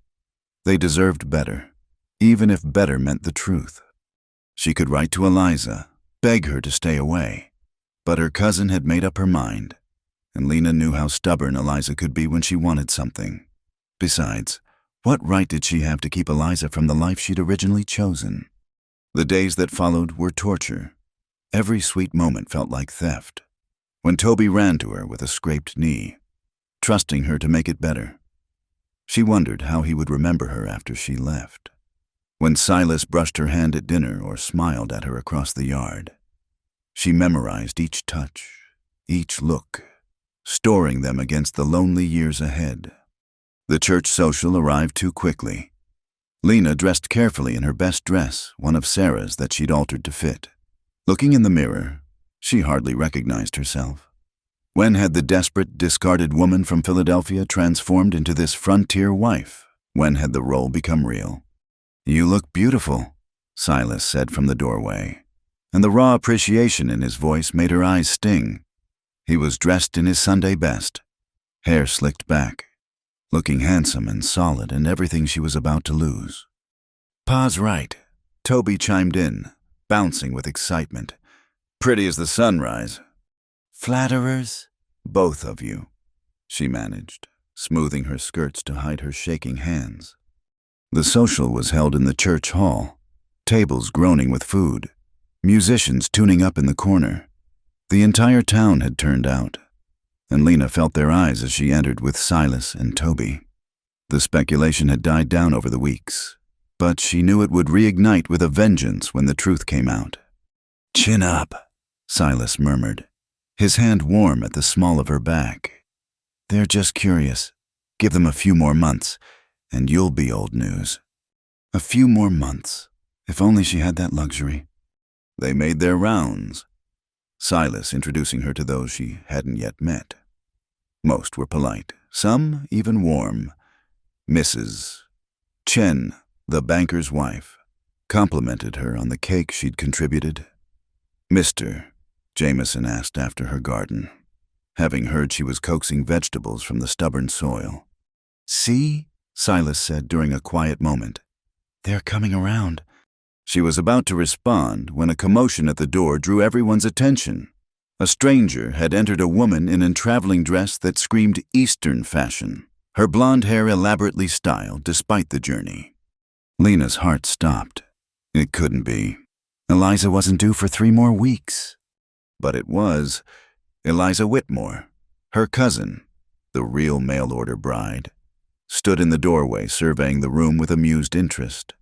They deserved better, even if better meant the truth. She could write to Eliza, beg her to stay away, but her cousin had made up her mind, and Lena knew how stubborn Eliza could be when she wanted something. Besides, what right did she have to keep Eliza from the life she'd originally chosen? The days that followed were torture. Every sweet moment felt like theft. When Toby ran to her with a scraped knee, trusting her to make it better, she wondered how he would remember her after she left. When Silas brushed her hand at dinner or smiled at her across the yard, she memorized each touch, each look, storing them against the lonely years ahead. The church social arrived too quickly. Lena dressed carefully in her best dress, one of Sarah's that she'd altered to fit. Looking in the mirror, she hardly recognized herself. When had the desperate, discarded woman from Philadelphia transformed into this frontier wife? When had the role become real? You look beautiful, Silas said from the doorway, and the raw appreciation in his voice made her eyes sting. He was dressed in his Sunday best, hair slicked back, looking handsome and solid in everything she was about to lose. Pa's right, Toby chimed in, bouncing with excitement. Pretty as the sunrise. Flatterers, both of you, she managed, smoothing her skirts to hide her shaking hands. The social was held in the church hall, tables groaning with food, musicians tuning up in the corner. The entire town had turned out, and Lena felt their eyes as she entered with Silas and Toby. The speculation had died down over the weeks, but she knew it would reignite with a vengeance when the truth came out. Chin up, Silas murmured, his hand warm at the small of her back. They're just curious. Give them a few more months, and you'll be old news. A few more months. If only she had that luxury. They made their rounds, Silas introducing her to those she hadn't yet met. Most were polite, some even warm. Mrs. Chen, the banker's wife, complimented her on the cake she'd contributed. Mr. Jameson asked after her garden, having heard she was coaxing vegetables from the stubborn soil. See? Silas said during a quiet moment. They're coming around. She was about to respond when a commotion at the door drew everyone's attention. A stranger had entered, a woman in a traveling dress that screamed Eastern fashion, her blonde hair elaborately styled despite the journey. Lena's heart stopped. It couldn't be. Eliza wasn't due for 3 more weeks. But it was. Eliza Whitmore, her cousin, the real mail-order bride, stood in the doorway surveying the room with amused interest.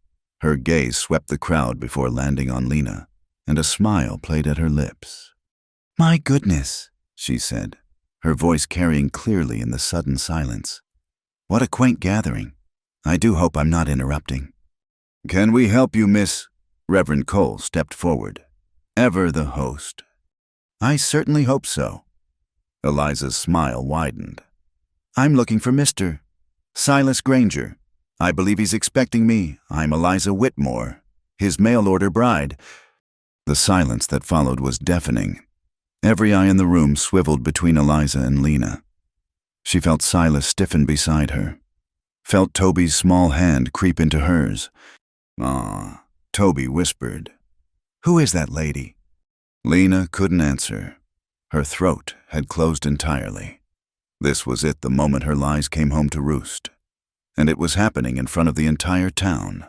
Her gaze swept the crowd before landing on Lena, and a smile played at her lips. My goodness, she said, her voice carrying clearly in the sudden silence. What a quaint gathering. I do hope I'm not interrupting. Can we help you, Miss? Reverend Cole stepped forward, ever the host. I certainly hope so. Eliza's smile widened. I'm looking for Mr. Silas Granger. I believe he's expecting me. I'm Eliza Whitmore, his mail-order bride. The silence that followed was deafening. Every eye in the room swiveled between Eliza and Lena. She felt Silas stiffen beside her, felt Toby's small hand creep into hers. Ah, Toby whispered. Who is that lady? Lena couldn't answer. Her throat had closed entirely. This was it, the moment her lies came home to roost. And it was happening in front of the entire town.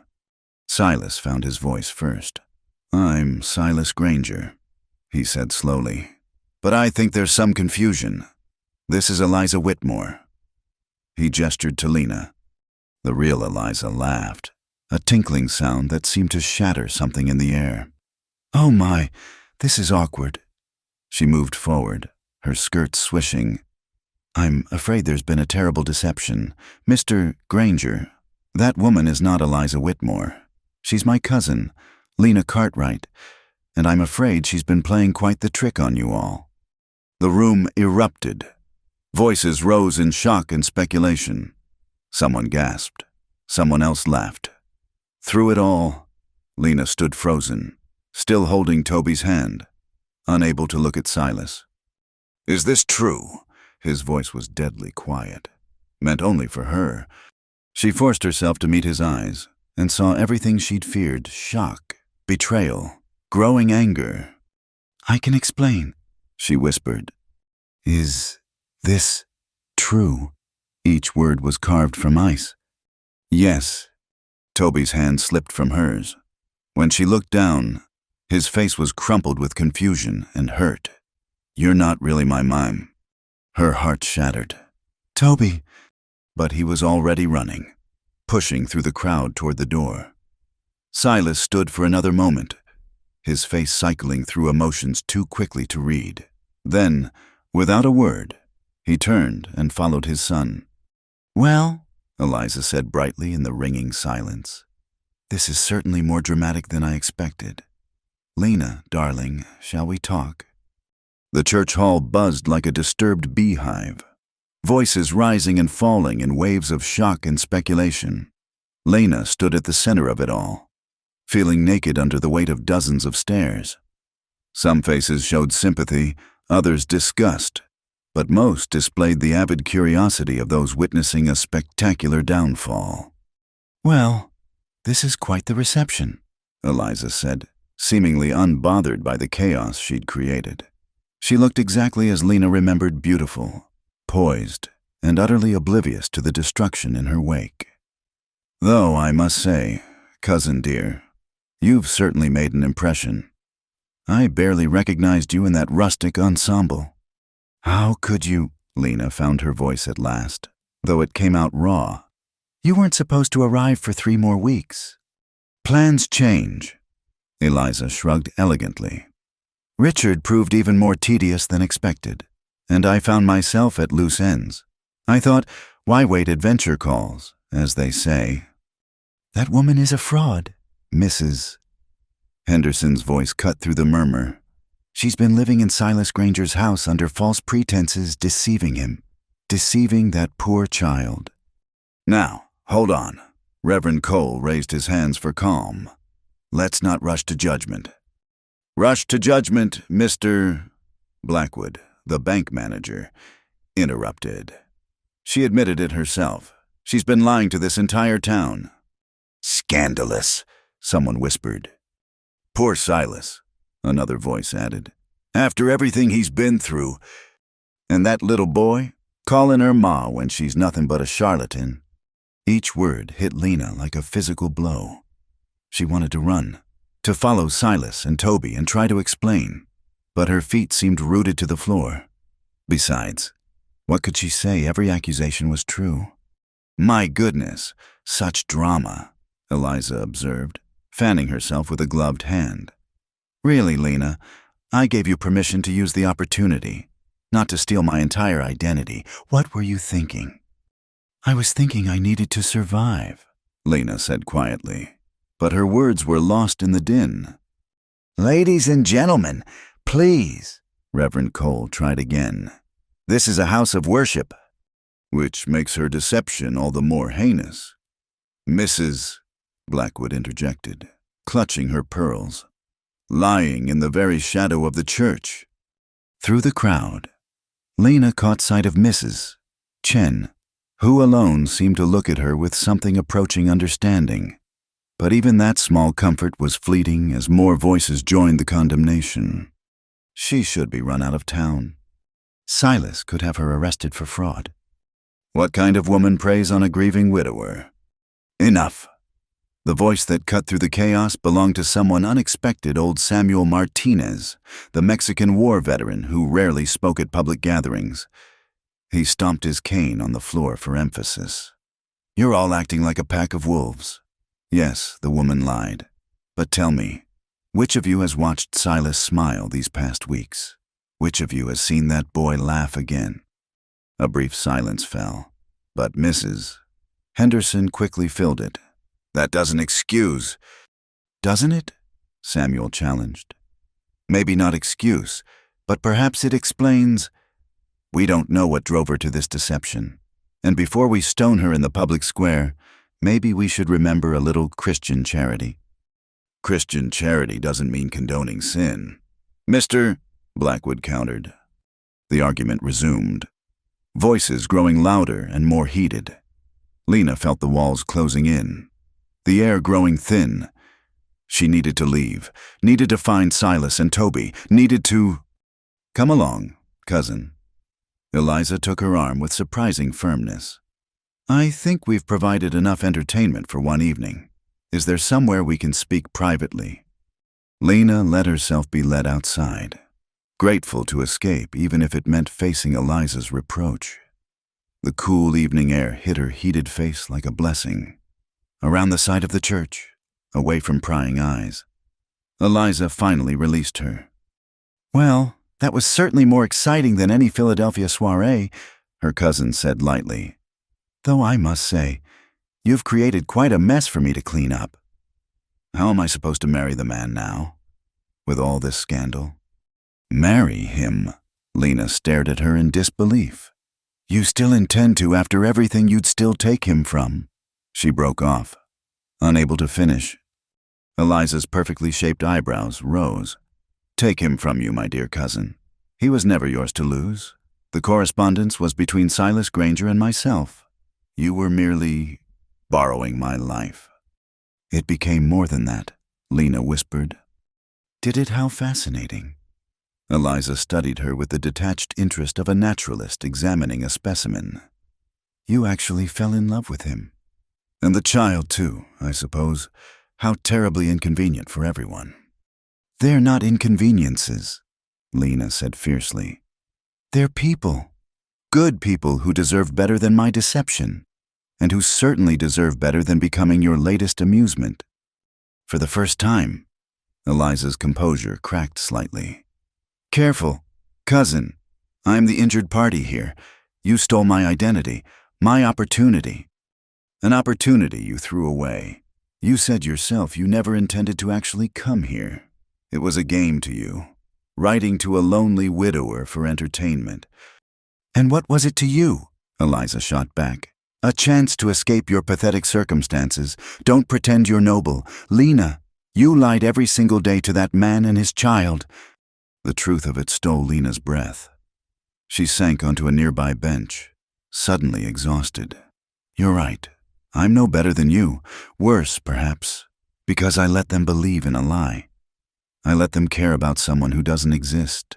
Silas found his voice first. I'm Silas Granger, he said slowly. But I think there's some confusion. This is Eliza Whitmore. He gestured to Lena. The real Eliza laughed, a tinkling sound that seemed to shatter something in the air. Oh my, this is awkward. She moved forward, her skirt swishing. I'm afraid there's been a terrible deception. Mr. Granger, that woman is not Eliza Whitmore. She's my cousin, Lena Cartwright, and I'm afraid she's been playing quite the trick on you all. The room erupted. Voices rose in shock and speculation. Someone gasped. Someone else laughed. Through it all, Lena stood frozen, still holding Toby's hand, unable to look at Silas. Is this true? His voice was deadly quiet, meant only for her. She forced herself to meet his eyes and saw everything she'd feared: shock, betrayal, growing anger. I can explain, she whispered. Is this true? Each word was carved from ice. Yes. Toby's hand slipped from hers. When she looked down, his face was crumpled with confusion and hurt. You're not really my mime. Her heart shattered. Toby. But he was already running, pushing through the crowd toward the door. Silas stood for another moment, his face cycling through emotions too quickly to read. Then, without a word, he turned and followed his son. Well, Eliza said brightly in the ringing silence, this is certainly more dramatic than I expected. Lena, darling, shall we talk? The church hall buzzed like a disturbed beehive, voices rising and falling in waves of shock and speculation. Lena stood at the center of it all, feeling naked under the weight of dozens of stares. Some faces showed sympathy, others disgust, but most displayed the avid curiosity of those witnessing a spectacular downfall. Well, this is quite the reception, Eliza said, seemingly unbothered by the chaos she'd created. She looked exactly as Lena remembered, beautiful, poised, and utterly oblivious to the destruction in her wake. Though, I must say, cousin dear, you've certainly made an impression. I barely recognized you in that rustic ensemble. How could you? Lena found her voice at last, though it came out raw. You weren't supposed to arrive for 3 more weeks. Plans change. Eliza shrugged elegantly. Richard proved even more tedious than expected, and I found myself at loose ends. I thought, why wait adventure calls, as they say? That woman is a fraud, Mrs. Henderson's voice cut through the murmur. She's been living in Silas Granger's house under false pretenses, deceiving him, deceiving that poor child. Now, hold on. Reverend Cole raised his hands for calm. Let's not rush to judgment. Rush to judgment, Mr. Blackwood, the bank manager, interrupted. She admitted it herself. She's been lying to this entire town. Scandalous, someone whispered. Poor Silas, another voice added. After everything he's been through. And that little boy, calling her ma when she's nothing but a charlatan. Each word hit Lena like a physical blow. She wanted to run, to follow Silas and Toby and try to explain, but her feet seemed rooted to the floor. Besides, what could she say? Every accusation was true. My goodness, such drama, Eliza observed, fanning herself with a gloved hand. Really, Lena, I gave you permission to use the opportunity, not to steal my entire identity. What were you thinking? I was thinking I needed to survive, Lena said quietly, but her words were lost in the din. Ladies and gentlemen, please, Reverend Cole tried again. This is a house of worship, which makes her deception all the more heinous. Mrs. Blackwood interjected, clutching her pearls, lying in the very shadow of the church. Through the crowd, Lena caught sight of Mrs. Chen, who alone seemed to look at her with something approaching understanding. But even that small comfort was fleeting as more voices joined the condemnation. She should be run out of town. Silas could have her arrested for fraud. What kind of woman preys on a grieving widower? Enough. The voice that cut through the chaos belonged to someone unexpected, old Samuel Martinez, the Mexican war veteran who rarely spoke at public gatherings. He stomped his cane on the floor for emphasis. You're all acting like a pack of wolves. Yes, the woman lied. But tell me, which of you has watched Silas smile these past weeks? Which of you has seen that boy laugh again? A brief silence fell, but Mrs. Henderson quickly filled it. That doesn't excuse. Doesn't it? Samuel challenged. Maybe not excuse, but perhaps it explains. We don't know what drove her to this deception. And before we stone her in the public square, maybe we should remember a little Christian charity. Christian charity doesn't mean condoning sin. Mr. Blackwood countered. The argument resumed, voices growing louder and more heated. Lena felt the walls closing in, the air growing thin. She needed to leave, needed to find Silas and Toby, needed to... Come along, cousin. Eliza took her arm with surprising firmness. I think we've provided enough entertainment for one evening. Is there somewhere we can speak privately? Lena let herself be led outside, grateful to escape even if it meant facing Eliza's reproach. The cool evening air hit her heated face like a blessing. Around the side of the church, away from prying eyes, Eliza finally released her. Well, that was certainly more exciting than any Philadelphia soiree, her cousin said lightly. Though I must say, you've created quite a mess for me to clean up. How am I supposed to marry the man now, with all this scandal? Marry him? Lena stared at her in disbelief. You still intend to after everything you'd still take him from? She broke off, unable to finish. Eliza's perfectly shaped eyebrows rose. Take him from you, my dear cousin. He was never yours to lose. The correspondence was between Silas Granger and myself. You were merely borrowing my life. It became more than that, Lena whispered. Did it? How fascinating. Eliza studied her with the detached interest of a naturalist examining a specimen. You actually fell in love with him. And the child, too, I suppose. How terribly inconvenient for everyone. They're not inconveniences, Lena said fiercely. They're people. Good people who deserve better than my deception, and who certainly deserve better than becoming your latest amusement. For the first time, Eliza's composure cracked slightly. Careful, cousin. I'm the injured party here. You stole my identity, my opportunity. An opportunity you threw away. You said yourself you never intended to actually come here. It was a game to you, writing to a lonely widower for entertainment. And what was it to you? Eliza shot back. A chance to escape your pathetic circumstances. Don't pretend you're noble. Lena, you lied every single day to that man and his child. The truth of it stole Lena's breath. She sank onto a nearby bench, suddenly exhausted. You're right. I'm no better than you. Worse, perhaps, because I let them believe in a lie. I let them care about someone who doesn't exist.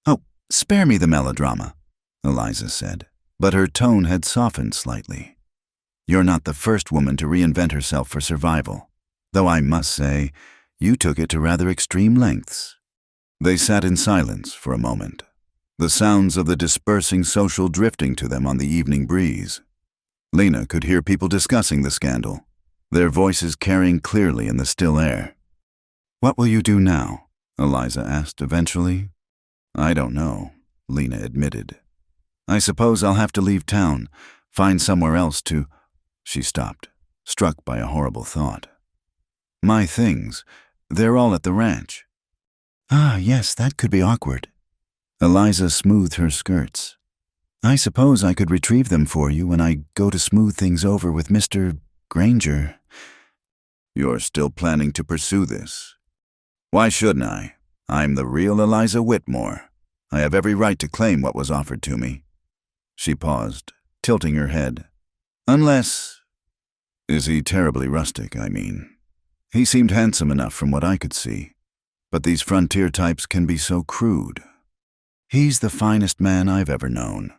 Oh, spare me the melodrama, Eliza said, but her tone had softened slightly. You're not the first woman to reinvent herself for survival, though I must say, you took it to rather extreme lengths. They sat in silence for a moment, the sounds of the dispersing social drifting to them on the evening breeze. Lena could hear people discussing the scandal, their voices carrying clearly in the still air. What will you do now? Eliza asked eventually. I don't know, Lena admitted. I suppose I'll have to leave town, find somewhere else to... She stopped, struck by a horrible thought. My things, they're all at the ranch. Ah, yes, that could be awkward. Eliza smoothed her skirts. I suppose I could retrieve them for you when I go to smooth things over with Mr. Granger. You're still planning to pursue this? Why shouldn't I? I'm the real Eliza Whitmore. I have every right to claim what was offered to me. She paused, tilting her head. Unless... Is he terribly rustic, I mean? He seemed handsome enough from what I could see. But these frontier types can be so crude. He's the finest man I've ever known,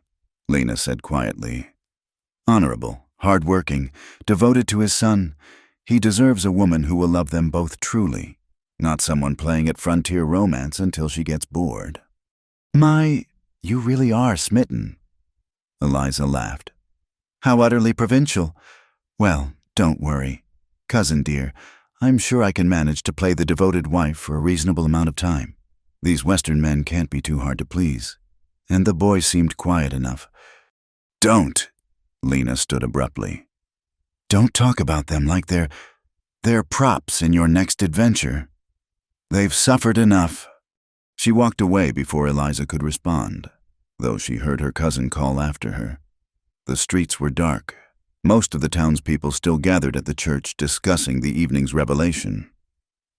Lena said quietly. Honorable, hard-working, devoted to his son. He deserves a woman who will love them both truly, not someone playing at frontier romance until she gets bored. You really are smitten. Eliza laughed. How utterly provincial. Well, don't worry. Cousin dear, I'm sure I can manage to play the devoted wife for a reasonable amount of time. These Western men can't be too hard to please. And the boy seemed quiet enough. Don't! Lena stood abruptly. Don't talk about them like they're props in your next adventure. They've suffered enough. She walked away before Eliza could respond, though she heard her cousin call after her. The streets were dark. Most of the townspeople still gathered at the church discussing the evening's revelation.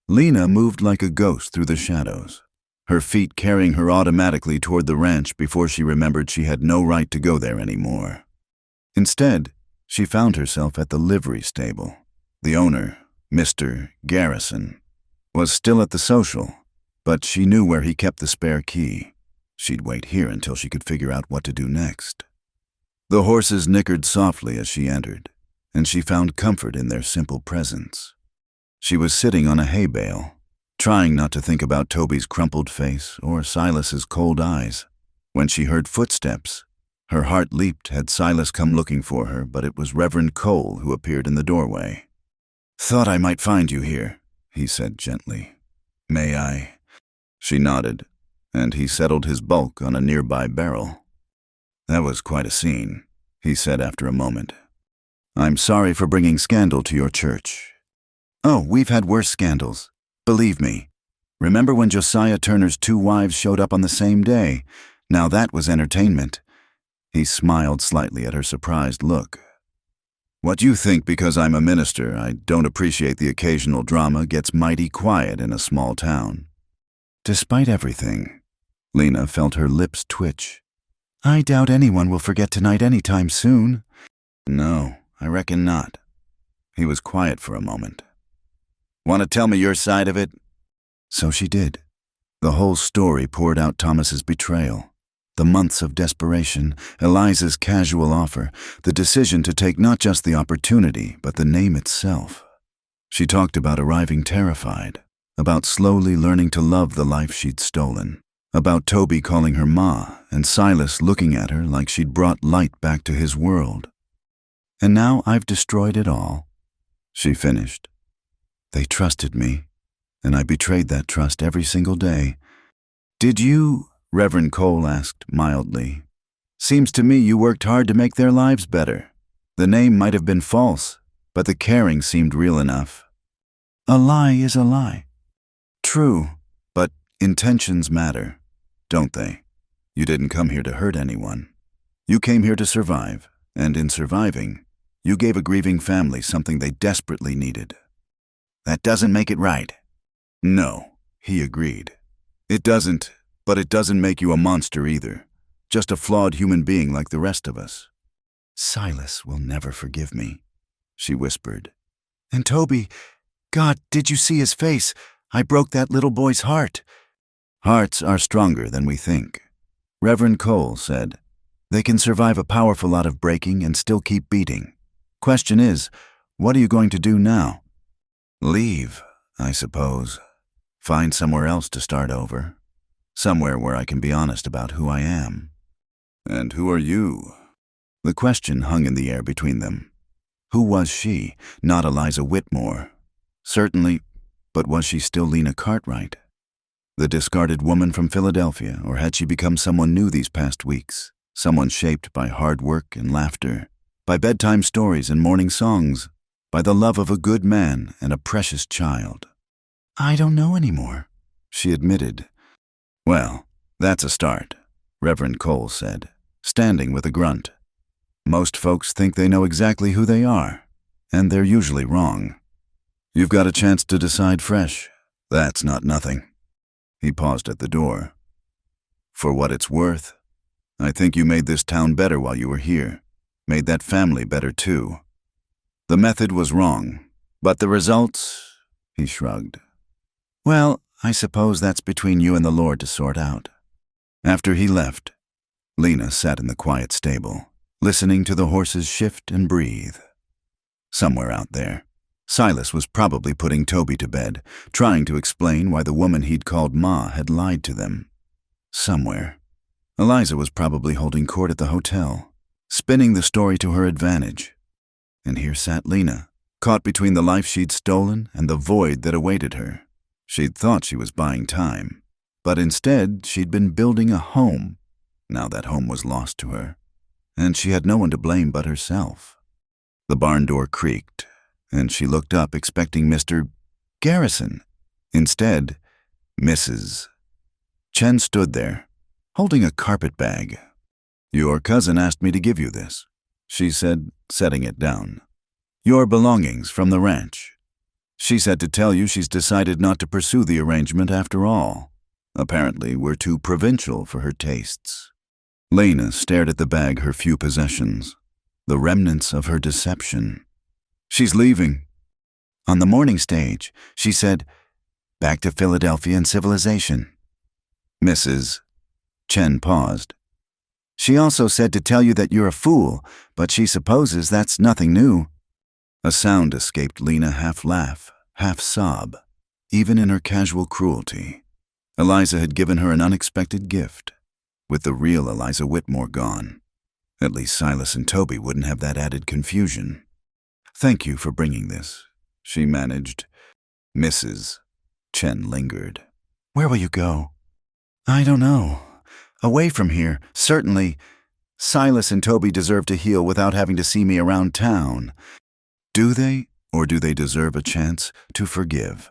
Lena moved like a ghost through the shadows, her feet carrying her automatically toward the ranch before she remembered she had no right to go there anymore. Instead, she found herself at the livery stable. The owner, Mr. Garrison, was still at the social, but she knew where he kept the spare key. She'd wait here until she could figure out what to do next. The horses nickered softly as she entered, and she found comfort in their simple presence. She was sitting on a hay bale, trying not to think about Toby's crumpled face or Silas's cold eyes. When she heard footsteps, her heart leaped had Silas come looking for her, but it was Reverend Cole who appeared in the doorway. "Thought I might find you here," he said gently. "May I?" She nodded, and he settled his bulk on a nearby barrel. "That was quite a scene," he said after a moment. "I'm sorry for bringing scandal to your church." "Oh, we've had worse scandals. Believe me. Remember when Josiah Turner's 2 wives showed up on the same day? Now that was entertainment." He smiled slightly at her surprised look. "What you think because I'm a minister I don't appreciate the occasional drama gets mighty quiet in a small town." Despite everything, Lena felt her lips twitch. "I doubt anyone will forget tonight anytime soon." "No, I reckon not." He was quiet for a moment. "Want to tell me your side of it?" So she did. The whole story poured out Thomas's betrayal, the months of desperation, Eliza's casual offer, the decision to take not just the opportunity, but the name itself. She talked about arriving terrified, about slowly learning to love the life she'd stolen, about Toby calling her Ma and Silas looking at her like she'd brought light back to his world. "And now I've destroyed it all," she finished. "They trusted me, and I betrayed that trust every single day." "Did you?" Reverend Cole asked mildly. "Seems to me you worked hard to make their lives better. The name might have been false, but the caring seemed real enough." "A lie is a lie." "True, but intentions matter, don't they? You didn't come here to hurt anyone. You came here to survive, and in surviving, you gave a grieving family something they desperately needed." "That doesn't make it right." "No," he agreed. "It doesn't, but it doesn't make you a monster either. Just a flawed human being like the rest of us." "Silas will never forgive me," she whispered. "And Toby, God, did you see his face? I broke that little boy's heart." "Hearts are stronger than we think," Reverend Cole said. "They can survive a powerful lot of breaking and still keep beating. Question is, what are you going to do now?" "Leave, I suppose. Find somewhere else to start over. Somewhere where I can be honest about who I am." "And who are you?" The question hung in the air between them. Who was she? Not Eliza Whitmore. Certainly, but was she still Lena Cartwright? The discarded woman from Philadelphia, or had she become someone new these past weeks? Someone shaped by hard work and laughter, by bedtime stories and morning songs, by the love of a good man and a precious child. "I don't know anymore," she admitted. "Well, that's a start," Reverend Cole said, standing with a grunt. "Most folks think they know exactly who they are, and they're usually wrong. You've got a chance to decide fresh. That's not nothing." He paused at the door. "For what it's worth, I think you made this town better while you were here, made that family better too. The method was wrong, but the results," he shrugged. "Well, I suppose that's between you and the Lord to sort out." After he left, Lena sat in the quiet stable, listening to the horses shift and breathe. Somewhere out there, Silas was probably putting Toby to bed, trying to explain why the woman he'd called Ma had lied to them. Somewhere, Eliza was probably holding court at the hotel, spinning the story to her advantage. And here sat Lena, caught between the life she'd stolen and the void that awaited her. She'd thought she was buying time, but instead she'd been building a home. Now that home was lost to her, and she had no one to blame but herself. The barn door creaked, and she looked up expecting Mr. Garrison. Instead, Mrs. Chen stood there, holding a carpet bag. "Your cousin asked me to give you this," she said, setting it down. "Your belongings from the ranch. She said to tell you she's decided not to pursue the arrangement after all. Apparently, we're too provincial for her tastes." Lena stared at the bag, her few possessions, the remnants of her deception. "She's leaving." "On the morning stage," she said, "back to Philadelphia and civilization." Mrs. Chen paused. "She also said to tell you that you're a fool, but she supposes that's nothing new." A sound escaped Lena, half laugh, half sob. Even in her casual cruelty, Eliza had given her an unexpected gift, with the real Eliza Whitmore gone. At least Silas and Toby wouldn't have that added confusion. "Thank you for bringing this," she managed. Mrs. Chen lingered. "Where will you go?" "I don't know. Away from here, certainly. Silas and Toby deserve to heal without having to see me around town." "Do they, or do they deserve a chance to forgive?"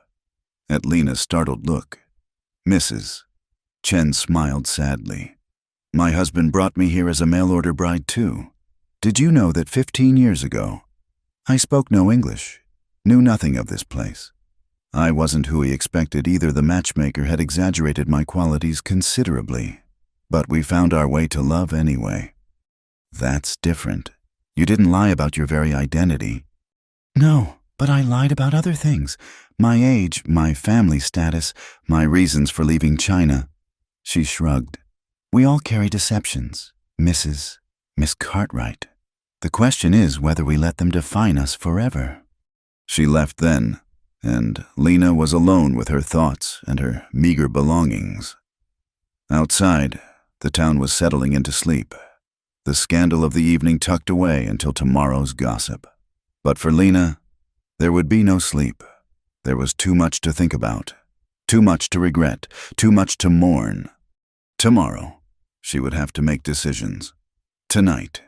At Lena's startled look, Mrs. Chen smiled sadly. "My husband brought me here as a mail-order bride too. Did you know that 15 years ago, I spoke no English, knew nothing of this place? I wasn't who he expected either. The matchmaker had exaggerated my qualities considerably, but we found our way to love anyway." "That's different. You didn't lie about your very identity." "No, but I lied about other things. My age, my family status, my reasons for leaving China." She shrugged. "We all carry deceptions, Miss Cartwright. The question is whether we let them define us forever." She left then, and Lena was alone with her thoughts and her meager belongings. Outside, the town was settling into sleep, the scandal of the evening tucked away until tomorrow's gossip. But for Lena, there would be no sleep. There was too much to think about, too much to regret, too much to mourn. Tomorrow, she would have to make decisions. Tonight,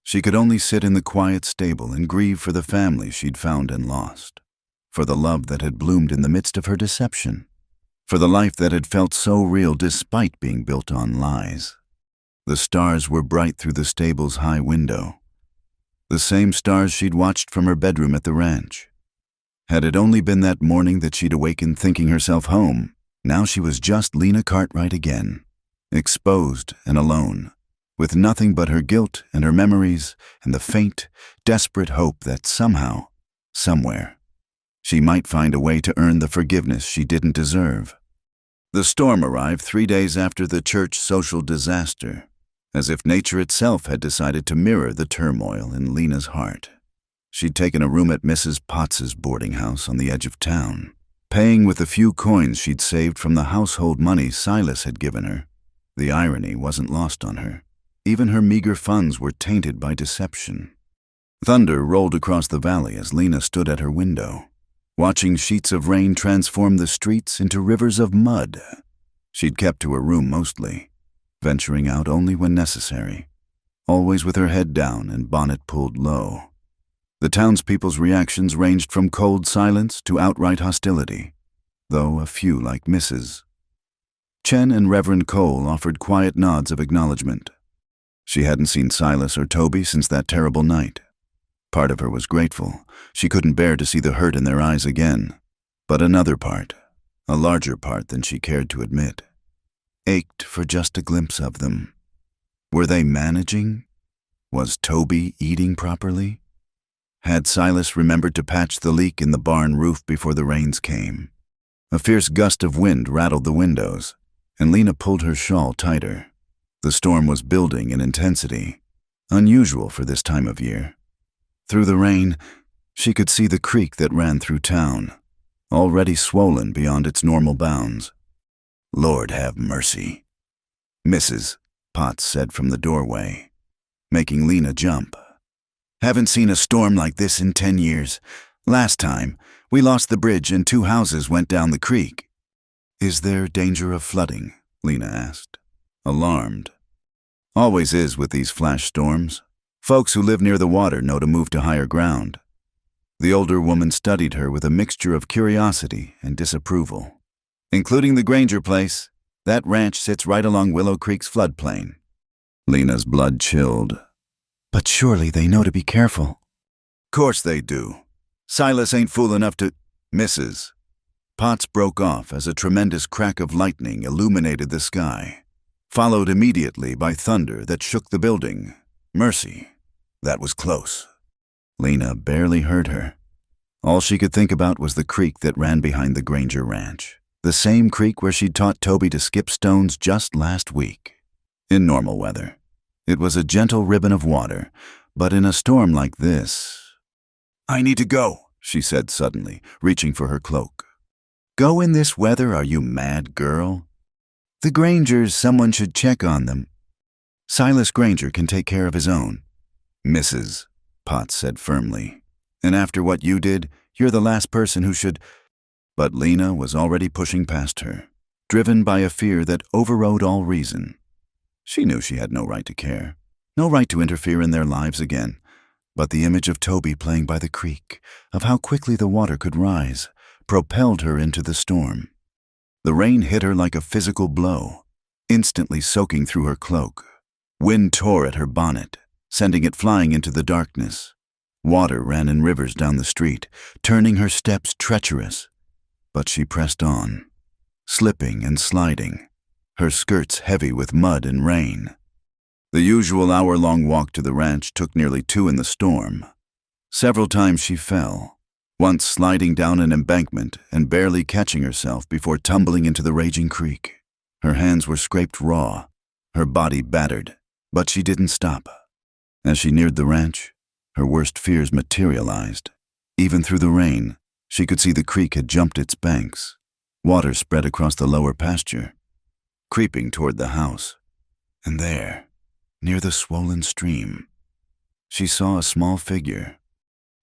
she could only sit in the quiet stable and grieve for the family she'd found and lost, for the love that had bloomed in the midst of her deception, for the life that had felt so real despite being built on lies. The stars were bright through the stable's high window, the same stars she'd watched from her bedroom at the ranch. Had it only been that morning that she'd awakened thinking herself home, now she was just Lena Cartwright again, exposed and alone, with nothing but her guilt and her memories and the faint, desperate hope that somehow, somewhere, she might find a way to earn the forgiveness she didn't deserve. The storm arrived 3 days after the church social disaster, as if nature itself had decided to mirror the turmoil in Lena's heart. She'd taken a room at Mrs. Potts's boarding house on the edge of town, paying with the few coins she'd saved from the household money Silas had given her. The irony wasn't lost on her. Even her meager funds were tainted by deception. Thunder rolled across the valley as Lena stood at her window, watching sheets of rain transform the streets into rivers of mud. She'd kept to her room mostly, venturing out only when necessary, always with her head down and bonnet pulled low. The townspeople's reactions ranged from cold silence to outright hostility, though a few, like Mrs. Chen and Reverend Cole, offered quiet nods of acknowledgement. She hadn't seen Silas or Toby since that terrible night. Part of her was grateful. She couldn't bear to see the hurt in their eyes again. But another part, a larger part than she cared to admit, ached for just a glimpse of them. Were they managing? Was Toby eating properly? Had Silas remembered to patch the leak in the barn roof before the rains came? A fierce gust of wind rattled the windows, and Lena pulled her shawl tighter. The storm was building in intensity, unusual for this time of year. Through the rain, she could see the creek that ran through town, already swollen beyond its normal bounds. "Lord have mercy," Mrs. Potts said from the doorway, making Lena jump. Haven't seen a storm like this in 10 years. Last time, we lost the bridge and 2 houses went down the creek." "Is there danger of flooding?" Lena asked, alarmed. "Always is with these flash storms. Folks who live near the water know to move to higher ground." The older woman studied her with a mixture of curiosity and disapproval. "Including the Granger place. That ranch sits right along Willow Creek's floodplain." Lena's blood chilled. "But surely they know to be careful." "Course they do. Silas ain't fool enough to—" "Mrs." Potts broke off as a tremendous crack of lightning illuminated the sky, followed immediately by thunder that shook the building. Mercy, that was close. Lena barely heard her. All she could think about was the creek that ran behind the Granger ranch, the same creek where she'd taught Toby to skip stones just last week. In normal weather, it was a gentle ribbon of water, but in a storm like this— "I need to go," she said suddenly, reaching for her cloak. "Go in this weather, are you mad, girl? The Grangers, someone should check on them. Silas Granger can take care of his own." "Mrs." Potts said firmly. "And after what you did, you're the last person who should—" But Lena was already pushing past her, driven by a fear that overrode all reason. She knew she had no right to care, no right to interfere in their lives again, but the image of Toby playing by the creek, of how quickly the water could rise, propelled her into the storm. The rain hit her like a physical blow, instantly soaking through her cloak. Wind tore at her bonnet, sending it flying into the darkness. Water ran in rivers down the street, turning her steps treacherous. But she pressed on, slipping and sliding, her skirts heavy with mud and rain. The usual hour-long walk to the ranch took nearly 2 in the storm. Several times she fell, once sliding down an embankment and barely catching herself before tumbling into the raging creek. Her hands were scraped raw, her body battered, but she didn't stop. As she neared the ranch, her worst fears materialized. Even through the rain, she could see the creek had jumped its banks. Water spread across the lower pasture, creeping toward the house. And there, near the swollen stream, she saw a small figure.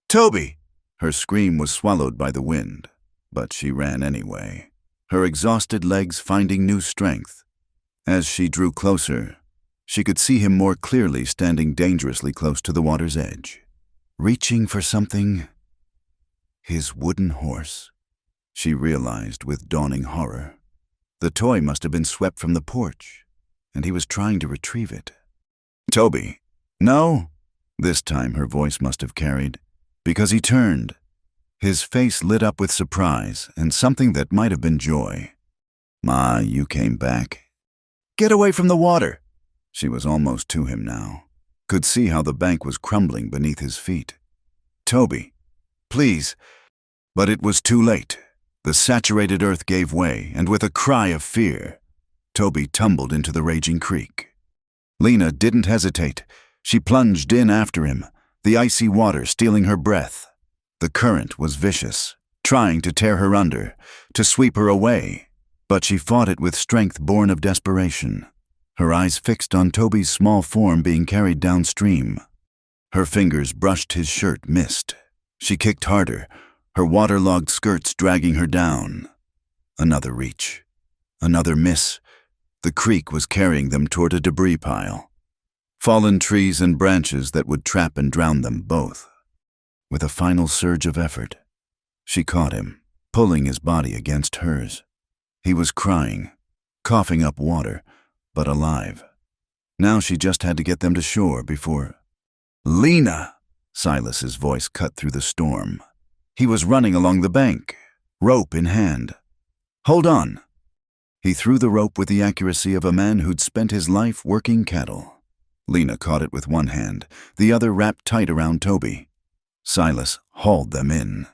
"Toby!" Her scream was swallowed by the wind, but she ran anyway, her exhausted legs finding new strength. As she drew closer, she could see him more clearly standing dangerously close to the water's edge, reaching for something. His wooden horse, she realized with dawning horror. The toy must have been swept from the porch, and he was trying to retrieve it. "Toby, no!" This time her voice must have carried, because he turned. His face lit up with surprise and something that might have been joy. "Ma, you came back." "Get away from the water!" She was almost to him now, could see how the bank was crumbling beneath his feet. "Toby, please." But it was too late. The saturated earth gave way, and with a cry of fear, Toby tumbled into the raging creek. Lena didn't hesitate. She plunged in after him, the icy water stealing her breath. The current was vicious, trying to tear her under, to sweep her away, but she fought it with strength born of desperation, her eyes fixed on Toby's small form being carried downstream. Her fingers brushed his shirt, missed. She kicked harder, her waterlogged skirts dragging her down. Another reach, another miss. The creek was carrying them toward a debris pile. Fallen trees and branches that would trap and drown them both. With a final surge of effort, she caught him, pulling his body against hers. He was crying, coughing up water, but alive. Now she just had to get them to shore before— "Lena!" Silas's voice cut through the storm. He was running along the bank, rope in hand. "Hold on." He threw the rope with the accuracy of a man who'd spent his life working cattle. Lena caught it with one hand, the other wrapped tight around Toby. Silas hauled them in,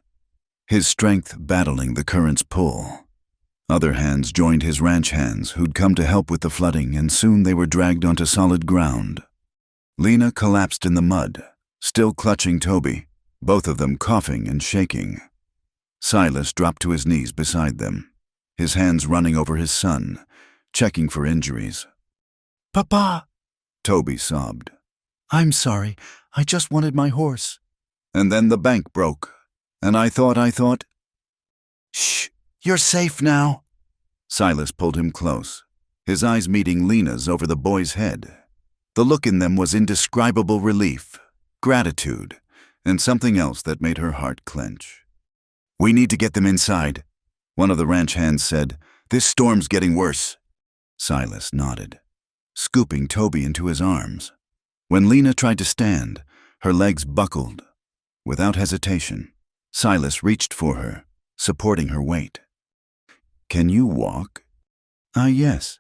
his strength battling the current's pull. Other hands joined his ranch hands who'd come to help with the flooding, and soon they were dragged onto solid ground. Lena collapsed in the mud, still clutching Toby, both of them coughing and shaking. Silas dropped to his knees beside them, his hands running over his son, checking for injuries. "Papa!" Toby sobbed. "I'm sorry. I just wanted my horse. And then the bank broke. And I thought... Shh, you're safe now. Silas pulled him close, his eyes meeting Lena's over the boy's head. The look in them was indescribable relief, gratitude, and something else that made her heart clench. We need to get them inside, one of the ranch hands said. This storm's getting worse. Silas nodded, scooping Toby into his arms. When Lena tried to stand, her legs buckled. Without hesitation, Silas reached for her, supporting her weight. Can you walk? Yes.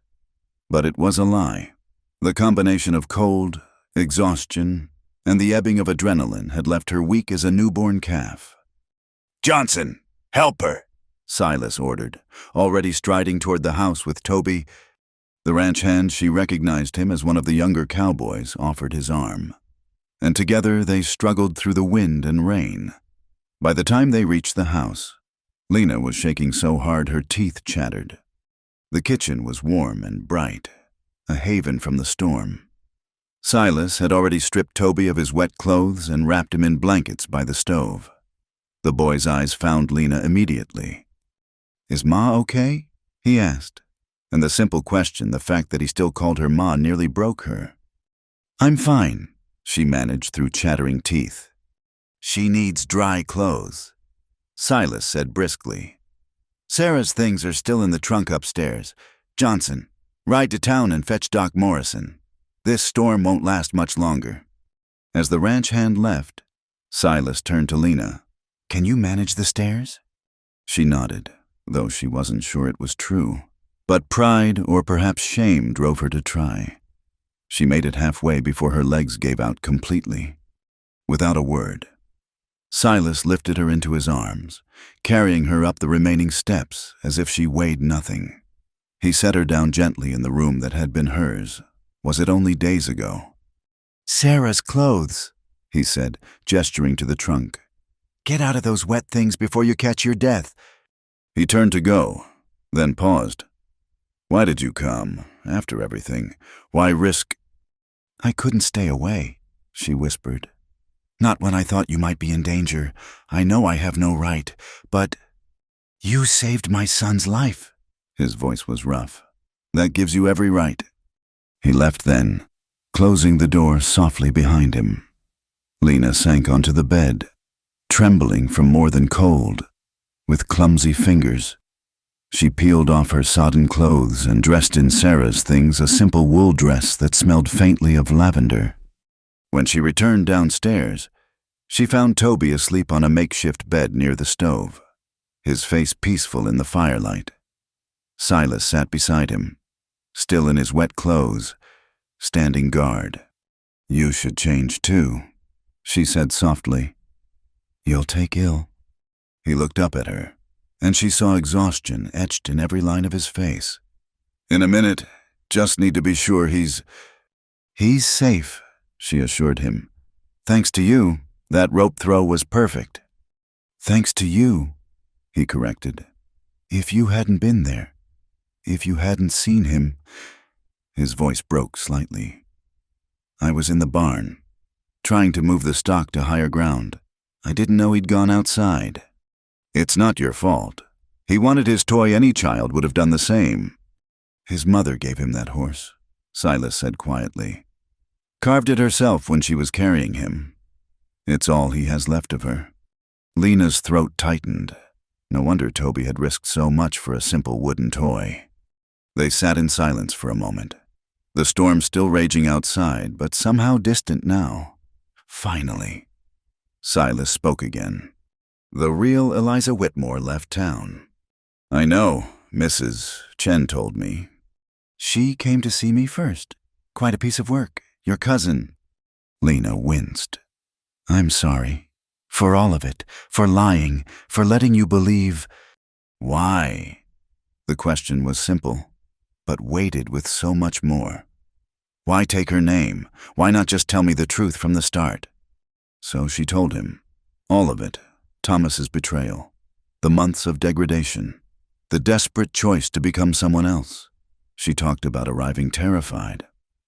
But it was a lie. The combination of cold, exhaustion, and the ebbing of adrenaline had left her weak as a newborn calf. Johnson, help her, Silas ordered, already striding toward the house with Toby. The ranch hand, she recognized him as one of the younger cowboys, offered his arm. And together they struggled through the wind and rain. By the time they reached the house, Lena was shaking so hard her teeth chattered. The kitchen was warm and bright, a haven from the storm. Silas had already stripped Toby of his wet clothes and wrapped him in blankets by the stove. The boy's eyes found Lena immediately. Is Ma okay? He asked, and the simple question, the fact that he still called her Ma, nearly broke her. I'm fine, she managed through chattering teeth. She needs dry clothes, Silas said briskly. Sarah's things are still in the trunk upstairs. Johnson, ride to town and fetch Doc Morrison. This storm won't last much longer. As the ranch hand left, Silas turned to Lena. Can you manage the stairs? She nodded, though she wasn't sure it was true. But pride, or perhaps shame, drove her to try. She made it halfway before her legs gave out completely. Without a word, Silas lifted her into his arms, carrying her up the remaining steps as if she weighed nothing. He set her down gently in the room that had been hers. Was it only days ago? Sarah's clothes, he said, gesturing to the trunk. Get out of those wet things before you catch your death. He turned to go, then paused. Why did you come, after everything? Why risk... I couldn't stay away, she whispered. Not when I thought you might be in danger. I know I have no right, but you saved my son's life. His voice was rough. That gives you every right. He left then, closing the door softly behind him. Lena sank onto the bed, trembling from more than cold. With clumsy fingers, she peeled off her sodden clothes and dressed in Sarah's things, a simple wool dress that smelled faintly of lavender. When she returned downstairs, she found Toby asleep on a makeshift bed near the stove, his face peaceful in the firelight. Silas sat beside him, still in his wet clothes, standing guard. You should change too, she said softly. You'll take ill. He looked up at her, and she saw exhaustion etched in every line of his face. In a minute, just need to be sure he's safe, she assured him. Thanks to you, that rope throw was perfect. Thanks to you, he corrected. If you hadn't been there, if you hadn't seen him... His voice broke slightly. I was in the barn, trying to move the stock to higher ground. I didn't know he'd gone outside. It's not your fault. He wanted his toy. Any child would have done the same. His mother gave him that horse, Silas said quietly. Carved it herself when she was carrying him. It's all he has left of her. Lena's throat tightened. No wonder Toby had risked so much for a simple wooden toy. They sat in silence for a moment. The storm still raging outside, but somehow distant now. Finally, Silas spoke again. The real Eliza Whitmore left town. I know, Mrs. Chen told me. She came to see me first. Quite a piece of work. Your cousin. Lena winced. I'm sorry. For all of it. For lying. For letting you believe. Why? The question was simple, but weighted with so much more. Why take her name? Why not just tell me the truth from the start? So she told him. All of it. Thomas's betrayal. The months of degradation. The desperate choice to become someone else. She talked about arriving terrified.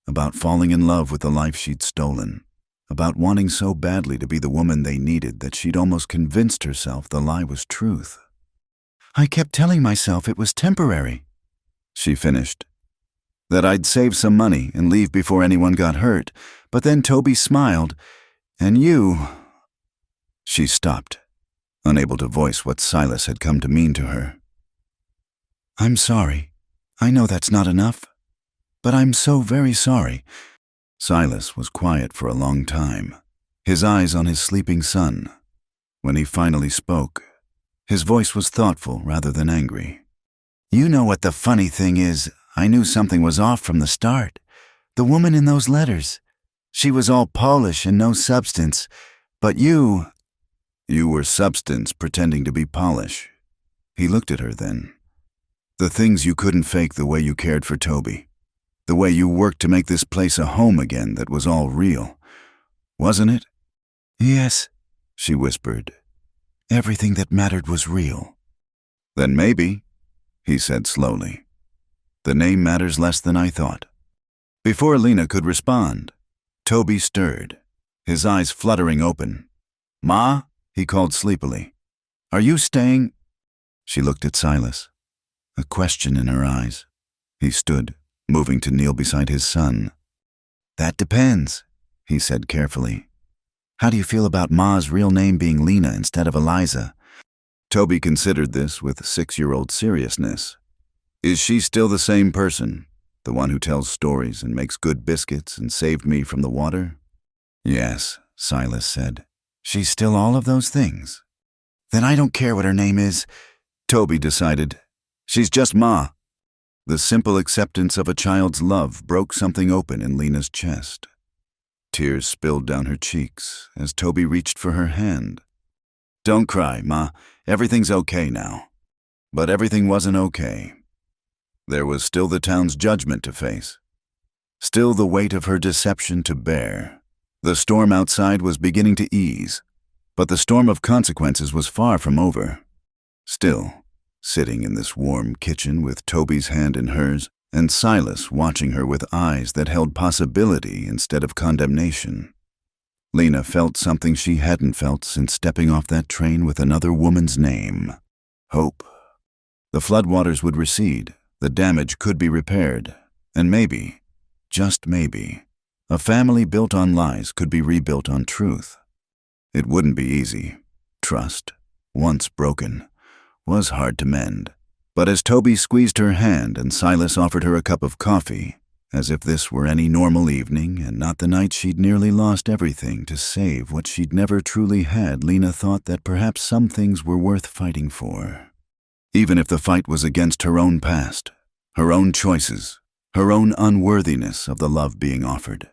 About falling in love with the life she'd stolen. about wanting so badly to be the woman they needed that she'd almost convinced herself the lie was truth. "I kept telling myself it was temporary," she finished. "That I'd save some money and leave before anyone got hurt, but then Toby smiled, and you—" She stopped, unable to voice what Silas had come to mean to her. "I'm sorry. I know that's not enough, but I'm so very sorry." Silas was quiet for a long time, his eyes on his sleeping son. When he finally spoke, his voice was thoughtful rather than angry. "You know what the funny thing is? I knew something was off from the start. The woman in those letters. She was all polish and no substance. But you—" "You were substance pretending to be polish." He looked at her then. "The things you couldn't fake, the way you cared for Toby. The way you worked to make this place a home again that was all real. Wasn't it?" "Yes," she whispered. "Everything that mattered was real." "Then maybe," he said slowly, "the name matters less than I thought." Before Lena could respond, Toby stirred, his eyes fluttering open. "Ma?" he called sleepily. "Are you staying?" She looked at Silas, a question in her eyes. He stood, moving to kneel beside his son. "That depends," he said carefully. "How do you feel about Ma's real name being Lena instead of Eliza?" Toby considered this with 6-year-old seriousness. "Is she still the same person, the one who tells stories and makes good biscuits and saved me from the water?" "Yes," Silas said. "She's still all of those things." "Then I don't care what her name is," Toby decided. "She's just Ma." The simple acceptance of a child's love broke something open in Lena's chest. Tears spilled down her cheeks as Toby reached for her hand. "Don't cry, Ma. Everything's okay now." But everything wasn't okay. There was still the town's judgment to face. Still the weight of her deception to bear. The storm outside was beginning to ease, but the storm of consequences was far from over. Still, sitting in this warm kitchen with Toby's hand in hers, and Silas watching her with eyes that held possibility instead of condemnation, Lena felt something she hadn't felt since stepping off that train with another woman's name: hope. The floodwaters would recede, the damage could be repaired, and maybe, just maybe, a family built on lies could be rebuilt on truth. It wouldn't be easy. Trust, once broken, was hard to mend. But as Toby squeezed her hand and Silas offered her a cup of coffee, as if this were any normal evening and not the night she'd nearly lost everything to save what she'd never truly had, Lena thought that perhaps some things were worth fighting for. Even if the fight was against her own past, her own choices, her own unworthiness of the love being offered.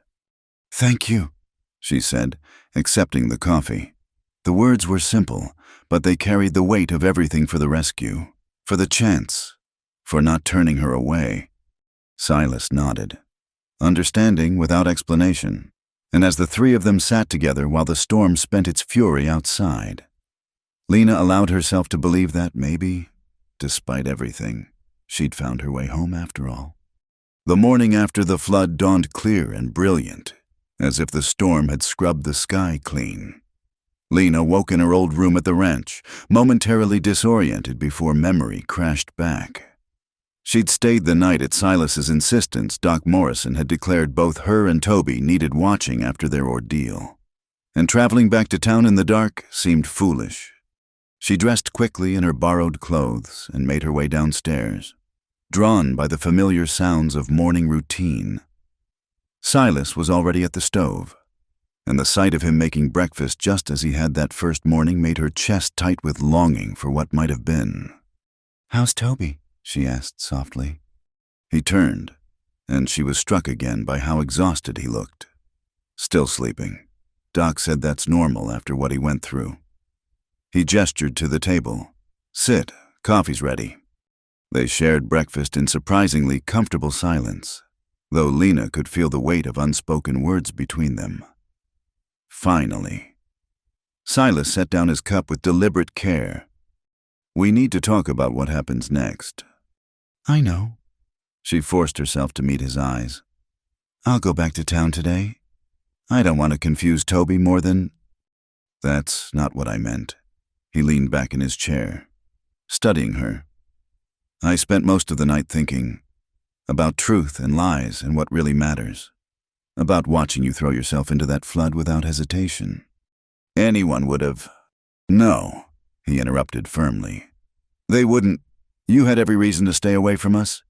"Thank you," she said, accepting the coffee. The words were simple, but they carried the weight of everything for the rescue, for the chance, for not turning her away. Silas nodded, understanding without explanation, and as the three of them sat together while the storm spent its fury outside, Lena allowed herself to believe that maybe, despite everything, she'd found her way home after all. The morning after the flood dawned clear and brilliant, as if the storm had scrubbed the sky clean. Lena woke in her old room at the ranch, momentarily disoriented before memory crashed back. She'd stayed the night at Silas's insistence. Doc Morrison had declared both her and Toby needed watching after their ordeal, and traveling back to town in the dark seemed foolish. She dressed quickly in her borrowed clothes and made her way downstairs, drawn by the familiar sounds of morning routine. Silas was already at the stove, and the sight of him making breakfast just as he had that first morning made her chest tight with longing for what might have been. "How's Toby?" she asked softly. He turned, and she was struck again by how exhausted he looked. "Still sleeping. Doc said that's normal after what he went through." He gestured to the table. "Sit, coffee's ready." They shared breakfast in surprisingly comfortable silence, though Lena could feel the weight of unspoken words between them. Finally, Silas set down his cup with deliberate care. "We need to talk about what happens next." "I know." She forced herself to meet his eyes. "I'll go back to town today. I don't want to confuse Toby more than... That's not what I meant. He leaned back in his chair, studying her. I spent most of the night thinking about truth and lies and what really matters. About watching you throw yourself into that flood without hesitation. Anyone would have... No, he interrupted firmly. They wouldn't. You had every reason to stay away from us.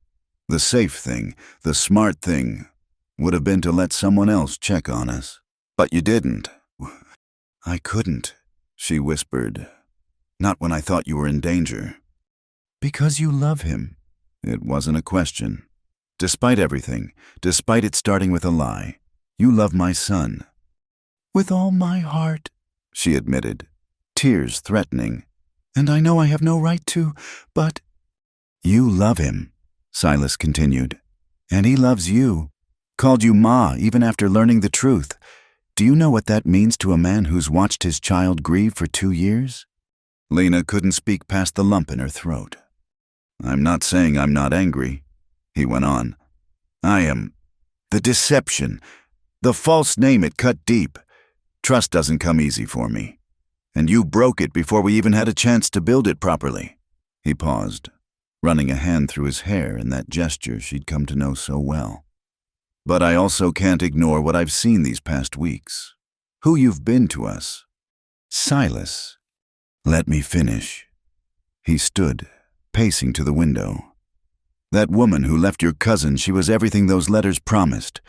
The safe thing, the smart thing, would have been to let someone else check on us. But you didn't. I couldn't, she whispered. Not when I thought you were in danger. Because you love him. It wasn't a question. Despite everything, despite it starting with a lie, you love my son. With all my heart, she admitted, tears threatening. And I know I have no right to, but... You love him, Silas continued. And he loves you. Called you Ma even after learning the truth. Do you know what that means to a man who's watched his child grieve for 2 years? Lena couldn't speak past the lump in her throat. I'm not saying I'm not angry, he went on. I am. The deception, the false name, it cut deep. Trust doesn't come easy for me. And you broke it before we even had a chance to build it properly. He paused, running a hand through his hair in that gesture she'd come to know so well. But I also can't ignore what I've seen these past weeks. Who you've been to us. Silas. Let me finish. He stood, pacing to the window. That woman who left your cousin, she was everything those letters promised.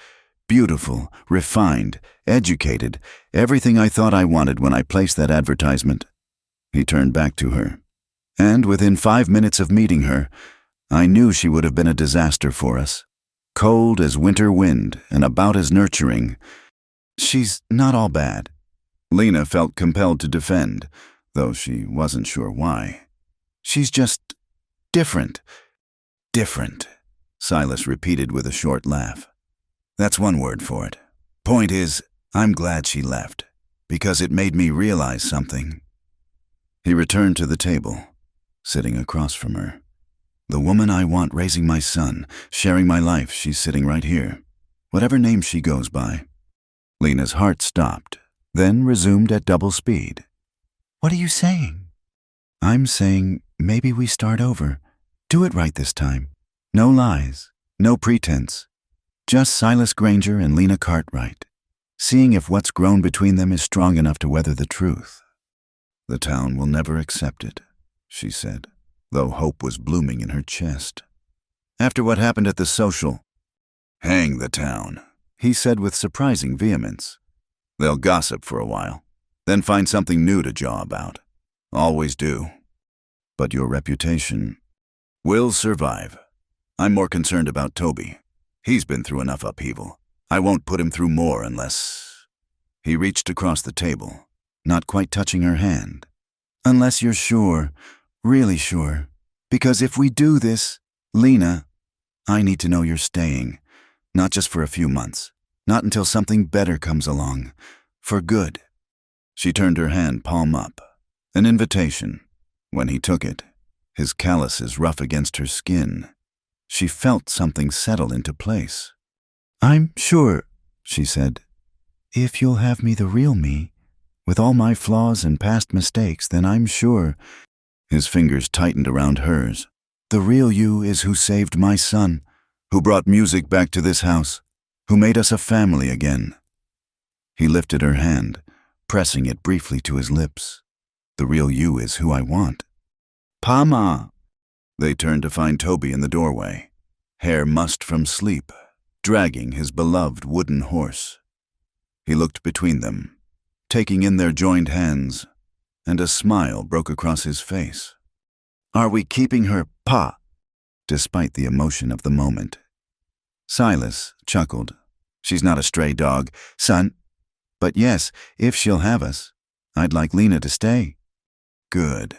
Beautiful, refined, educated, everything I thought I wanted when I placed that advertisement. He turned back to her. And within 5 minutes of meeting her, I knew she would have been a disaster for us. Cold as winter wind and about as nurturing. She's not all bad. Lena felt compelled to defend, though she wasn't sure why. She's just different. Different, Silas repeated with a short laugh. That's one word for it. Point is, I'm glad she left, because it made me realize something. He returned to the table, sitting across from her. The woman I want raising my son, sharing my life, she's sitting right here. Whatever name she goes by. Lena's heart stopped, then resumed at double speed. What are you saying? I'm saying maybe we start over. Do it right this time. No lies, no pretense. Just Silas Granger and Lena Cartwright. Seeing if what's grown between them is strong enough to weather the truth. The town will never accept it, she said, though hope was blooming in her chest. After what happened at the social, hang the town, he said with surprising vehemence. They'll gossip for a while, then find something new to jaw about. Always do. But your reputation will survive. I'm more concerned about Toby. He's been through enough upheaval. I won't put him through more unless... He reached across the table, not quite touching her hand. Unless you're sure, really sure. Because if we do this, Lena, I need to know you're staying. Not just for a few months. Not until something better comes along. For good. She turned her hand palm up. An invitation. When he took it, his calluses rough against her skin, she felt something settle into place. I'm sure, she said. If you'll have me the real me, with all my flaws and past mistakes, then I'm sure. His fingers tightened around hers. The real you is who saved my son, who brought music back to this house, who made us a family again. He lifted her hand, pressing it briefly to his lips. The real you is who I want. Pama! They turned to find Toby in the doorway, hair mussed from sleep, dragging his beloved wooden horse. He looked between them, taking in their joined hands, and a smile broke across his face. Are we keeping her, Pa? Despite the emotion of the moment. Silas chuckled. She's not a stray dog, son. But yes, if she'll have us, I'd like Lena to stay. Good,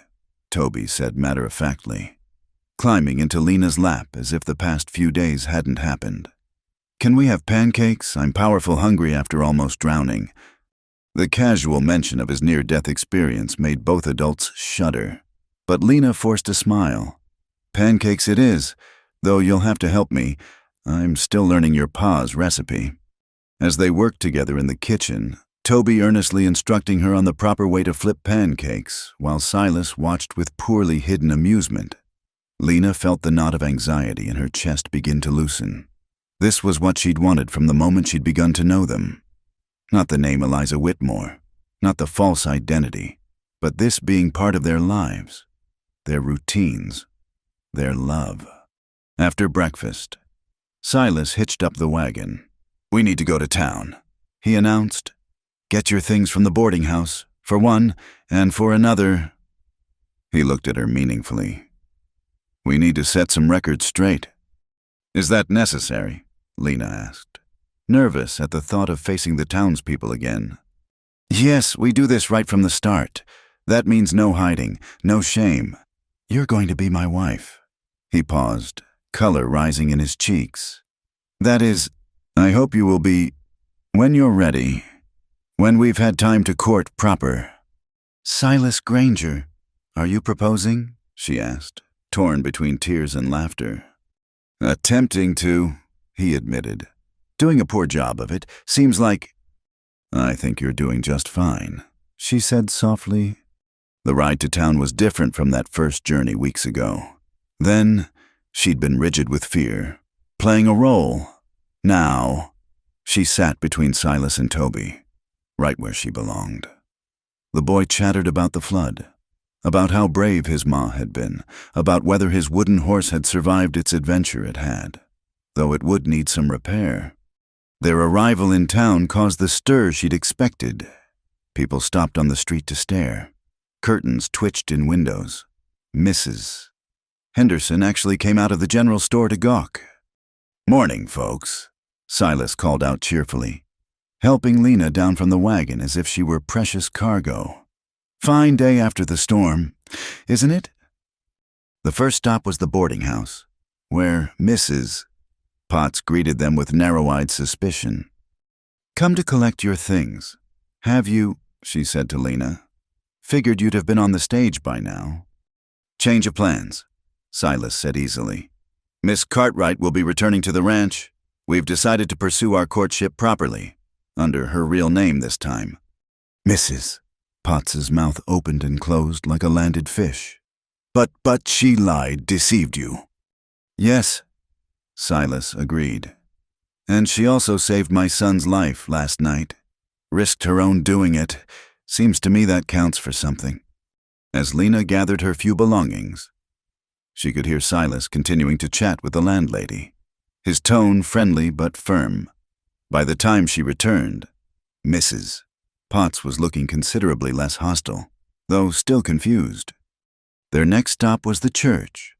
Toby said matter-of-factly, climbing into Lena's lap as if the past few days hadn't happened. Can we have pancakes? I'm powerful hungry after almost drowning. The casual mention of his near-death experience made both adults shudder, but Lena forced a smile. Pancakes it is, though you'll have to help me. I'm still learning your pa's recipe. As they worked together in the kitchen, Toby earnestly instructing her on the proper way to flip pancakes, while Silas watched with poorly hidden amusement, Lena felt the knot of anxiety in her chest begin to loosen. This was what she'd wanted from the moment she'd begun to know them. Not the name Eliza Whitmore, not the false identity, but this being part of their lives, their routines, their love. After breakfast, Silas hitched up the wagon. "We need to go to town," he announced. "Get your things from the boarding house, for one, and for another." He looked at her meaningfully. "We need to set some records straight." "Is that necessary?" Lena asked, nervous at the thought of facing the townspeople again. "Yes, we do this right from the start. That means no hiding, no shame. You're going to be my wife." He paused, color rising in his cheeks. "That is, I hope you will be, when you're ready, when we've had time to court proper." "Silas Granger, are you proposing?" she asked, torn between tears and laughter. "Attempting to," he admitted. "Doing a poor job of it. Seems like—" "I think you're doing just fine," she said softly. The ride to town was different from that first journey weeks ago. Then, she'd been rigid with fear, playing a role. Now, she sat between Silas and Toby, right where she belonged. The boy chattered about the flood, about how brave his ma had been, about whether his wooden horse had survived its adventure it had, though it would need some repair. Their arrival in town caused the stir she'd expected. People stopped on the street to stare. Curtains twitched in windows. Mrs. Henderson actually came out of the general store to gawk. "Morning, folks," Silas called out cheerfully, helping Lena down from the wagon as if she were precious cargo. "Fine day after the storm, isn't it?" The first stop was the boarding house, where Mrs. Potts greeted them with narrow-eyed suspicion. "Come to collect your things. Have you," she said to Lena, "figured you'd have been on the stage by now?" "Change of plans," Silas said easily. "Miss Cartwright will be returning to the ranch. We've decided to pursue our courtship properly, under her real name this time." "Mrs." Potts's mouth opened and closed like a landed fish. But she lied, deceived you." "Yes," Silas agreed. "And she also saved my son's life last night. Risked her own doing it. Seems to me that counts for something." As Lena gathered her few belongings, she could hear Silas continuing to chat with the landlady, his tone friendly but firm. By the time she returned, Mrs. Potts was looking considerably less hostile, though still confused. Their next stop was the church.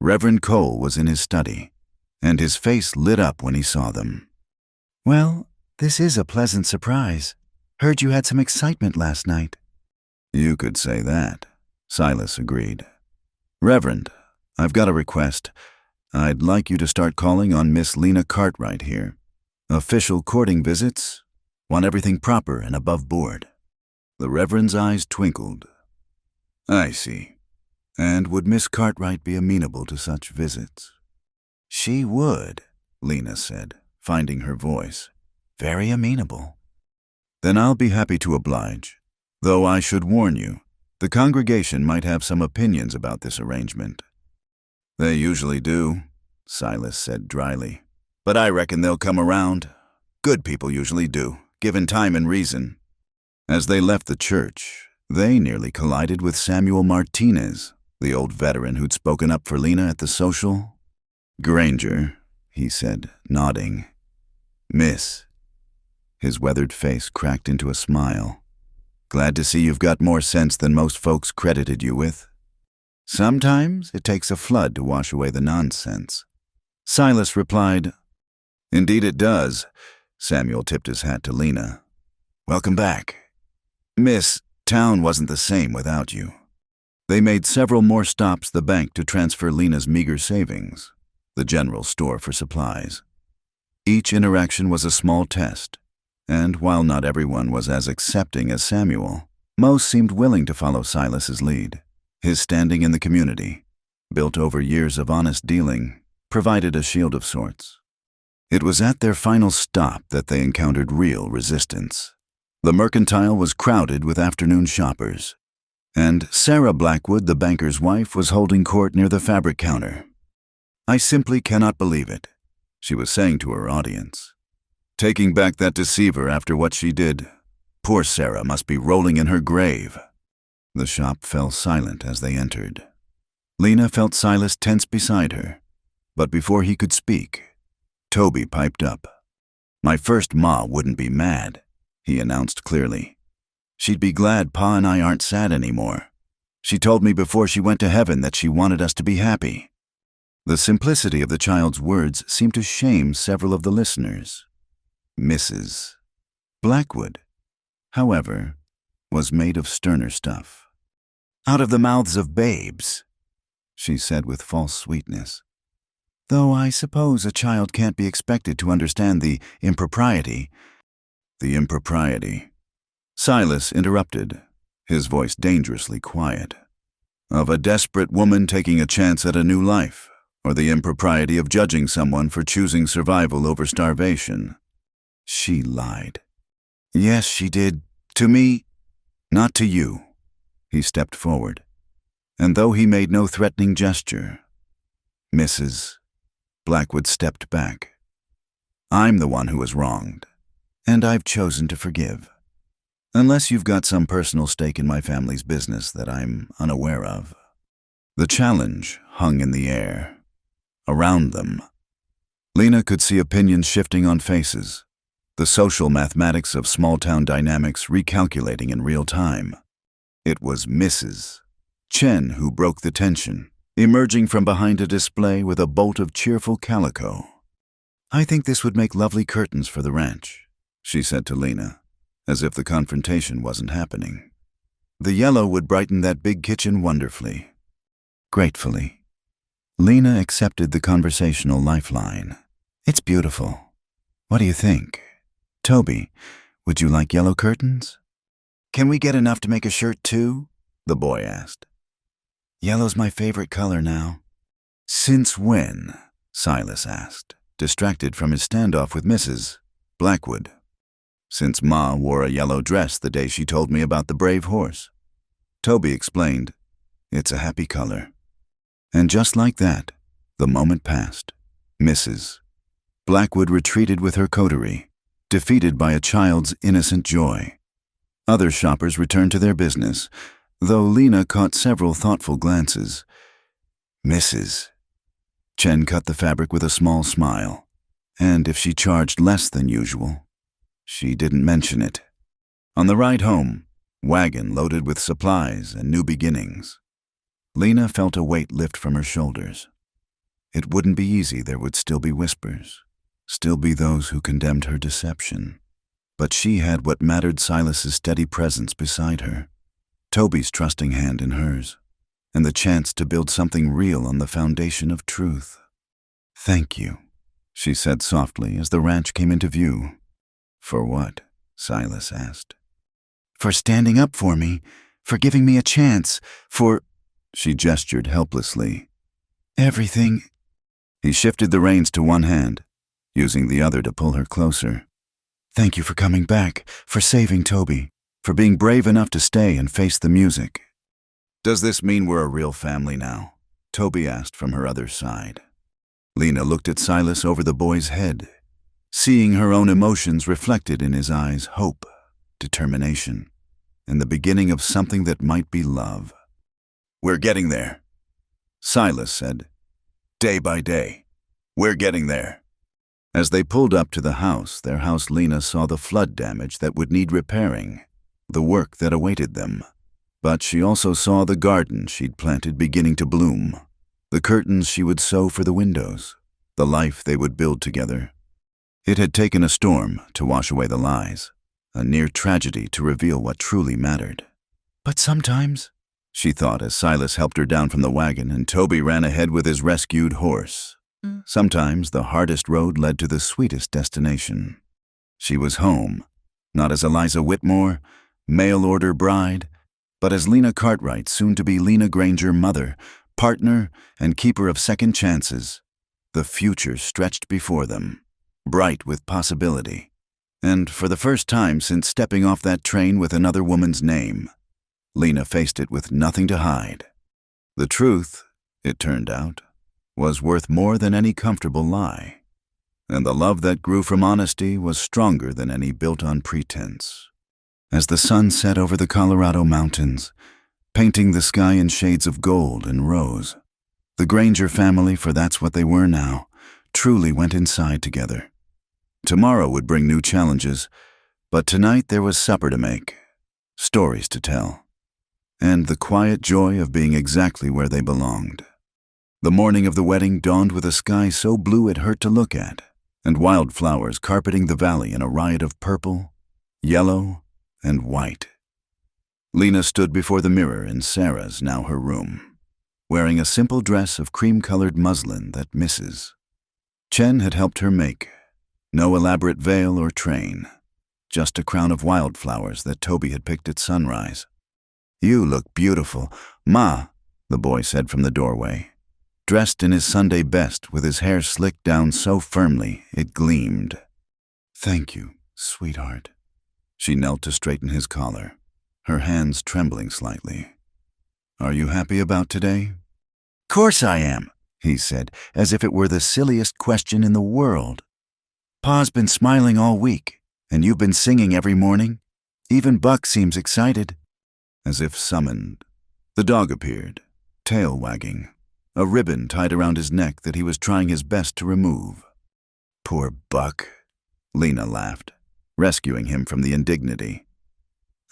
Reverend Cole was in his study, and his face lit up when he saw them. "Well, this is a pleasant surprise. Heard you had some excitement last night." "You could say that," Silas agreed. "Reverend, I've got a request. I'd like you to start calling on Miss Lena Cartwright here. Official courting visits. Want everything proper and above board." The Reverend's eyes twinkled. "I see. And would Miss Cartwright be amenable to such visits?" "She would," Lena said, finding her voice. "Very amenable." "Then I'll be happy to oblige. Though I should warn you, the congregation might have some opinions about this arrangement." "They usually do," Silas said dryly. "But I reckon they'll come around. Good people usually do, given time and reason." As they left the church, they nearly collided with Samuel Martinez, the old veteran who'd spoken up for Lena at the social. "Granger," he said, nodding. "Miss." His weathered face cracked into a smile. "Glad to see you've got more sense than most folks credited you with." "Sometimes it takes a flood to wash away the nonsense." Silas replied, "Indeed it does." Samuel tipped his hat to Lena. "Welcome back. Miss, town wasn't the same without you." They made several more stops the bank to transfer Lena's meager savings, the general store for supplies. Each interaction was a small test, and while not everyone was as accepting as Samuel, most seemed willing to follow Silas's lead. His standing in the community, built over years of honest dealing, provided a shield of sorts. It was at their final stop that they encountered real resistance. The mercantile was crowded with afternoon shoppers, and Sarah Blackwood, the banker's wife, was holding court near the fabric counter. "I simply cannot believe it," she was saying to her audience. "Taking back that deceiver after what she did. Poor Sarah must be rolling in her grave." The shop fell silent as they entered. Lena felt Silas tense beside her, but before he could speak, Toby piped up. "My first ma wouldn't be mad," he announced clearly. "She'd be glad Pa and I aren't sad anymore. She told me before she went to heaven that she wanted us to be happy." The simplicity of the child's words seemed to shame several of the listeners. Mrs. Blackwood, however, was made of sterner stuff. "Out of the mouths of babes," she said with false sweetness. "Though I suppose a child can't be expected to understand the impropriety." "The impropriety," Silas interrupted, his voice dangerously quiet, "of a desperate woman taking a chance at a new life, or the impropriety of judging someone for choosing survival over starvation." She lied. "Yes, she did. To me, not to you." He stepped forward, and though he made no threatening gesture, Mrs. Blackwood stepped back. "I'm the one who was wronged, and I've chosen to forgive. Unless you've got some personal stake in my family's business that I'm unaware of." The challenge hung in the air. Around them, Lena could see opinions shifting on faces, the social mathematics of small-town dynamics recalculating in real time. It was Mrs. Chen who broke the tension, emerging from behind a display with a bolt of cheerful calico. "I think this would make lovely curtains for the ranch," she said to Lena, as if the confrontation wasn't happening. "The yellow would brighten that big kitchen wonderfully." Gratefully, Lena accepted the conversational lifeline. "It's beautiful. What do you think? Toby, would you like yellow curtains?" "Can we get enough to make a shirt too?" the boy asked. "Yellow's my favorite color now." "Since when?" Silas asked, distracted from his standoff with Mrs. Blackwood. "Since Ma wore a yellow dress the day she told me about the brave horse." Toby explained, "It's a happy color." And just like that, the moment passed. Mrs. Blackwood retreated with her coterie, defeated by a child's innocent joy. Other shoppers returned to their business, though Lena caught several thoughtful glances. Mrs. Chen cut the fabric with a small smile, and if she charged less than usual, she didn't mention it. On the ride home, wagon loaded with supplies and new beginnings, Lena felt a weight lift from her shoulders. It wouldn't be easy. There would still be whispers, still be those who condemned her deception. But she had what mattered: Silas's steady presence beside her, Toby's trusting hand in hers, and the chance to build something real on the foundation of truth. "Thank you," she said softly as the ranch came into view. "For what?" Silas asked. "For standing up for me, for giving me a chance, for—" She gestured helplessly. "Everything." He shifted the reins to one hand, using the other to pull her closer. "Thank you for coming back, for saving Toby, for being brave enough to stay and face the music." "Does this mean we're a real family now?" Toby asked from her other side. Lena looked at Silas over the boy's head, seeing her own emotions reflected in his eyes: hope, determination, and the beginning of something that might be love. "We're getting there," Silas said. "Day by day, we're getting there." As they pulled up to the house, their house, Lena saw the flood damage that would need repairing, the work that awaited them. But she also saw the garden she'd planted beginning to bloom, the curtains she would sew for the windows, the life they would build together. It had taken a storm to wash away the lies, a near tragedy to reveal what truly mattered. "But sometimes," she thought as Silas helped her down from the wagon and Toby ran ahead with his rescued horse, sometimes the hardest road led to the sweetest destination. She was home, not as Eliza Whitmore, mail-order bride, but as Lena Cartwright, soon-to-be Lena Granger, mother, partner, and keeper of second chances. The future stretched before them. bright with possibility. And for the first time since stepping off that train with another woman's name, Lena faced it with nothing to hide. The truth, it turned out, was worth more than any comfortable lie. And the love that grew from honesty was stronger than any built on pretense. As the sun set over the Colorado mountains, painting the sky in shades of gold and rose, the Granger family, for that's what they were now, truly went inside together. Tomorrow would bring new challenges, but tonight there was supper to make, stories to tell, and the quiet joy of being exactly where they belonged. The morning of the wedding dawned with a sky so blue it hurt to look at, and wildflowers carpeting the valley in a riot of purple, yellow, and white. Lena stood before the mirror in Sarah's, now her room, wearing a simple dress of cream-colored muslin that Mrs. Chen had helped her make. No elaborate veil or train, just a crown of wildflowers that Toby had picked at sunrise. "You look beautiful, Ma," the boy said from the doorway, dressed in his Sunday best with his hair slicked down so firmly it gleamed. "Thank you, sweetheart." She knelt to straighten his collar, her hands trembling slightly. "Are you happy about today?" "Course I am," he said, as if it were the silliest question in the world. "Pa's been smiling all week, and you've been singing every morning. Even Buck seems excited." As if summoned, the dog appeared, tail wagging, a ribbon tied around his neck that he was trying his best to remove. "Poor Buck," Lena laughed, rescuing him from the indignity.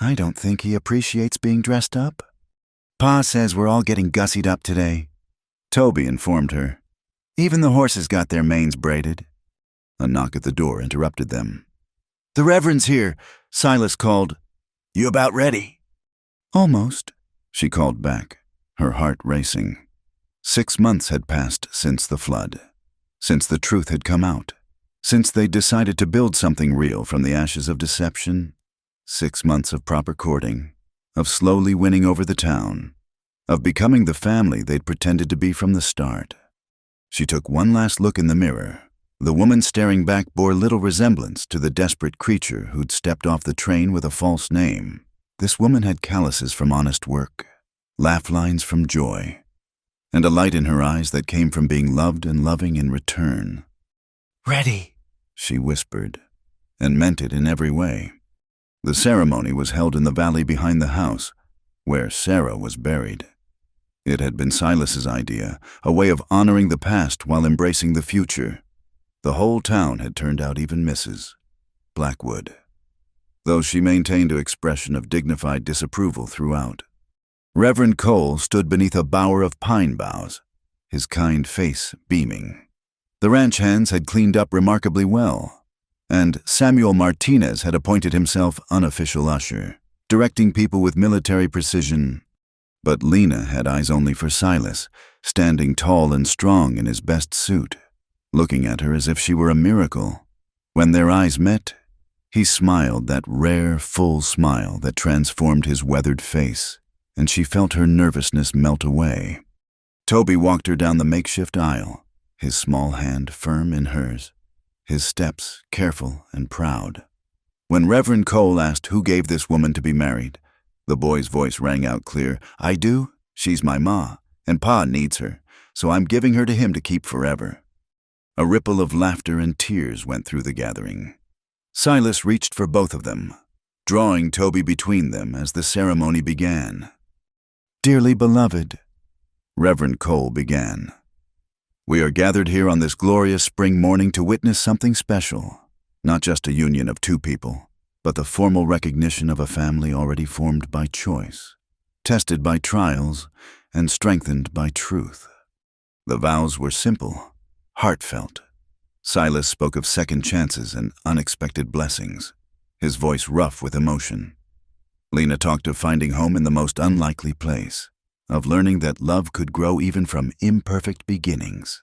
"I don't think he appreciates being dressed up. Pa says we're all getting gussied up today," Toby informed her. "Even the horses got their manes braided." A knock at the door interrupted them. "The Reverend's here," Silas called. "You about ready?" "Almost," she called back, her heart racing. 6 months had passed since the flood, since the truth had come out, since they decided to build something real from the ashes of deception. 6 months of proper courting, of slowly winning over the town, of becoming the family they'd pretended to be from the start. She took one last look in the mirror. The woman staring back bore little resemblance to the desperate creature who'd stepped off the train with a false name. This woman had calluses from honest work, laugh lines from joy, and a light in her eyes that came from being loved and loving in return. "Ready," she whispered, and meant it in every way. The ceremony was held in the valley behind the house, where Sarah was buried. It had been Silas's idea, a way of honoring the past while embracing the future. The whole town had turned out even Mrs. Blackwood, though she maintained an expression of dignified disapproval throughout. Reverend Cole stood beneath a bower of pine boughs, his kind face beaming. The ranch hands had cleaned up remarkably well, and Samuel Martinez had appointed himself unofficial usher, directing people with military precision. But Lena had eyes only for Silas, standing tall and strong in his best suit, looking at her as if she were a miracle. When their eyes met, he smiled that rare, full smile that transformed his weathered face, and she felt her nervousness melt away. Toby walked her down the makeshift aisle, his small hand firm in hers, his steps careful and proud. When Reverend Cole asked who gave this woman to be married, the boy's voice rang out clear. "I do. She's my ma, and Pa needs her, so I'm giving her to him to keep forever." A ripple of laughter and tears went through the gathering. Silas reached for both of them, drawing Toby between them as the ceremony began. "Dearly beloved," Reverend Cole began, "we are gathered here on this glorious spring morning to witness something special, not just a union of two people, but the formal recognition of a family already formed by choice, tested by trials, and strengthened by truth." The vows were simple, heartfelt. Silas spoke of second chances and unexpected blessings, his voice rough with emotion. Lena talked of finding home in the most unlikely place, of learning that love could grow even from imperfect beginnings.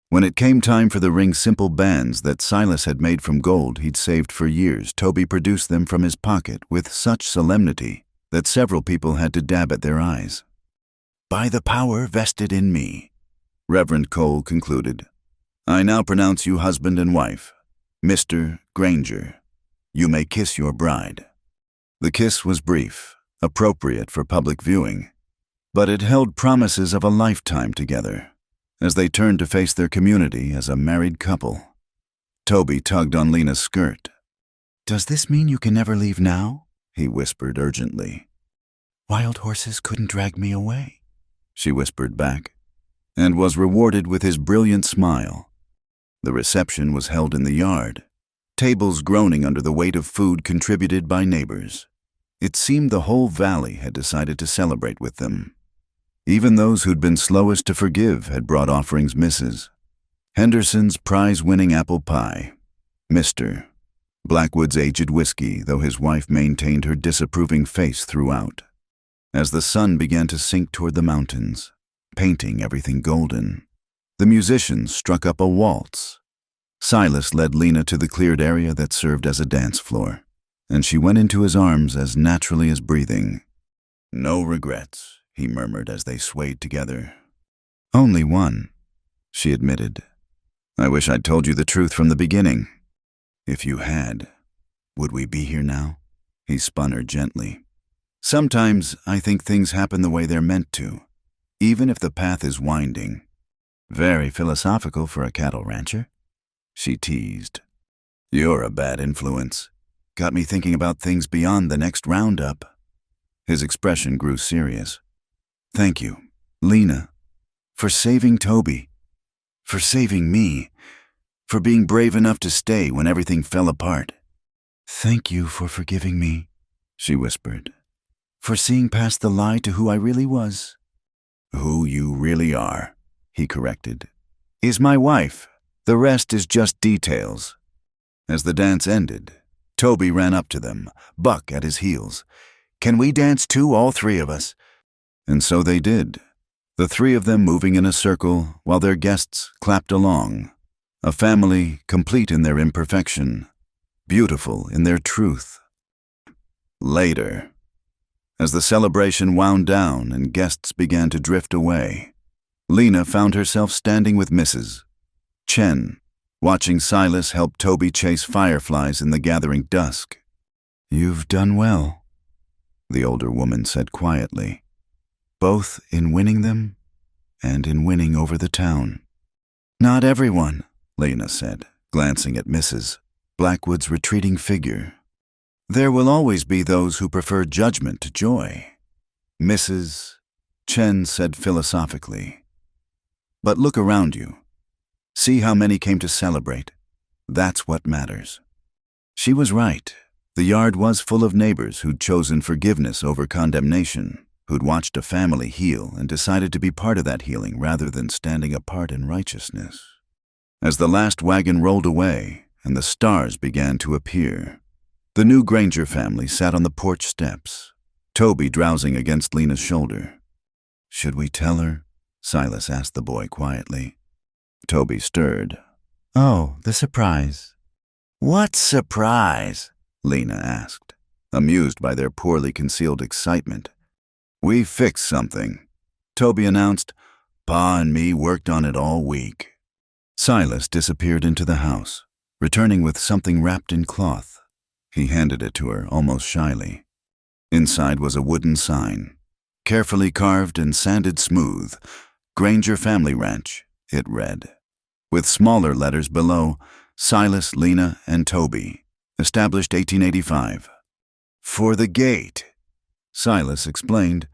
When it came time for the ring's simple bands that Silas had made from gold he'd saved for years, Toby produced them from his pocket with such solemnity that several people had to dab at their eyes. "By the power vested in me," Reverend Cole concluded, "I now pronounce you husband and wife, Mr. Granger, you may kiss your bride. The kiss was brief, appropriate for public viewing, but it held promises of a lifetime together as they turned to face their community as a married couple. Toby tugged on Lena's skirt. "Does this mean you can never leave now?" He whispered urgently. "Wild horses couldn't drag me away," she whispered back, and was rewarded with his brilliant smile. The reception was held in the yard, tables groaning under the weight of food contributed by neighbors. It seemed the whole valley had decided to celebrate with them. Even those who'd been slowest to forgive had brought offerings. Mrs. Henderson's prize-winning apple pie, Mr. Blackwood's aged whiskey, though his wife maintained her disapproving face throughout. As the sun began to sink toward the mountains, painting everything golden, the musicians struck up a waltz. Silas led Lena to the cleared area that served as a dance floor, and she went into his arms as naturally as breathing. "No regrets," he murmured as they swayed together. "Only one," she admitted. "I wish I'd told you the truth from the beginning." "If you had, would we be here now?" He spun her gently. "Sometimes I think things happen the way they're meant to, even if the path is winding." "Very philosophical for a cattle rancher," she teased. "You're a bad influence. Got me thinking about things beyond the next roundup." His expression grew serious. "Thank you, Lena, for saving Toby, for saving me, for being brave enough to stay when everything fell apart." "Thank you for forgiving me," she whispered. "for seeing past the lie to who I really was." "Who you really are," he corrected, "is my wife. The rest is just details." As the dance ended, Toby ran up to them, Buck at his heels. "Can we dance too, all three of us?" And so they did, the three of them moving in a circle while their guests clapped along. A family complete in their imperfection, beautiful in their truth. Later, as the celebration wound down and guests began to drift away, Lena found herself standing with Mrs. Chen, watching Silas help Toby chase fireflies in the gathering dusk. "You've done well," the older woman said quietly, "both in winning them and in winning over the town." "Not everyone," Lena said, glancing at Mrs. Blackwood's retreating figure. "There will always be those who prefer judgment to joy," Mrs. Chen said philosophically. "But look around you. See how many came to celebrate. That's what matters." She was right. The yard was full of neighbors who'd chosen forgiveness over condemnation, who'd watched a family heal and decided to be part of that healing rather than standing apart in righteousness. As the last wagon rolled away and the stars began to appear, the new Granger family sat on the porch steps, Toby drowsing against Lena's shoulder. "Should we tell her?" Silas asked the boy quietly. Toby stirred. "Oh, the surprise." "What surprise?" Lena asked, amused by their poorly concealed excitement. "We fixed something," Toby announced. "Pa and me worked on it all week." Silas disappeared into the house, returning with something wrapped in cloth. He handed it to her almost shyly. Inside was a wooden sign, carefully carved and sanded smooth. "Granger Family Ranch," it read, with smaller letters below, "Silas, Lena, and Toby. Established 1885. For the gate," Silas explained.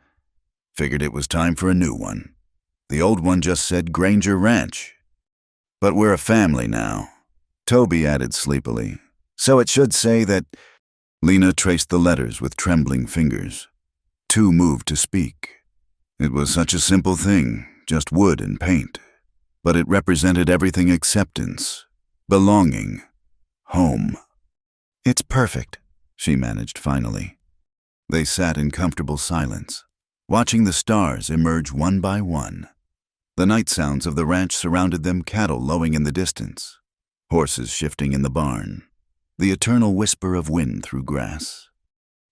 "Figured it was time for a new one. The old one just said Granger Ranch. But we're a family now," Toby added sleepily. "So it should say that—" Lena traced the letters with trembling fingers, too moved to speak. It was such a simple thing, just wood and paint. But it represented everything: acceptance, belonging, home. "It's perfect," she managed finally. They sat in comfortable silence, watching the stars emerge one by one. The night sounds of the ranch surrounded them, cattle lowing in the distance, horses shifting in the barn, the eternal whisper of wind through grass.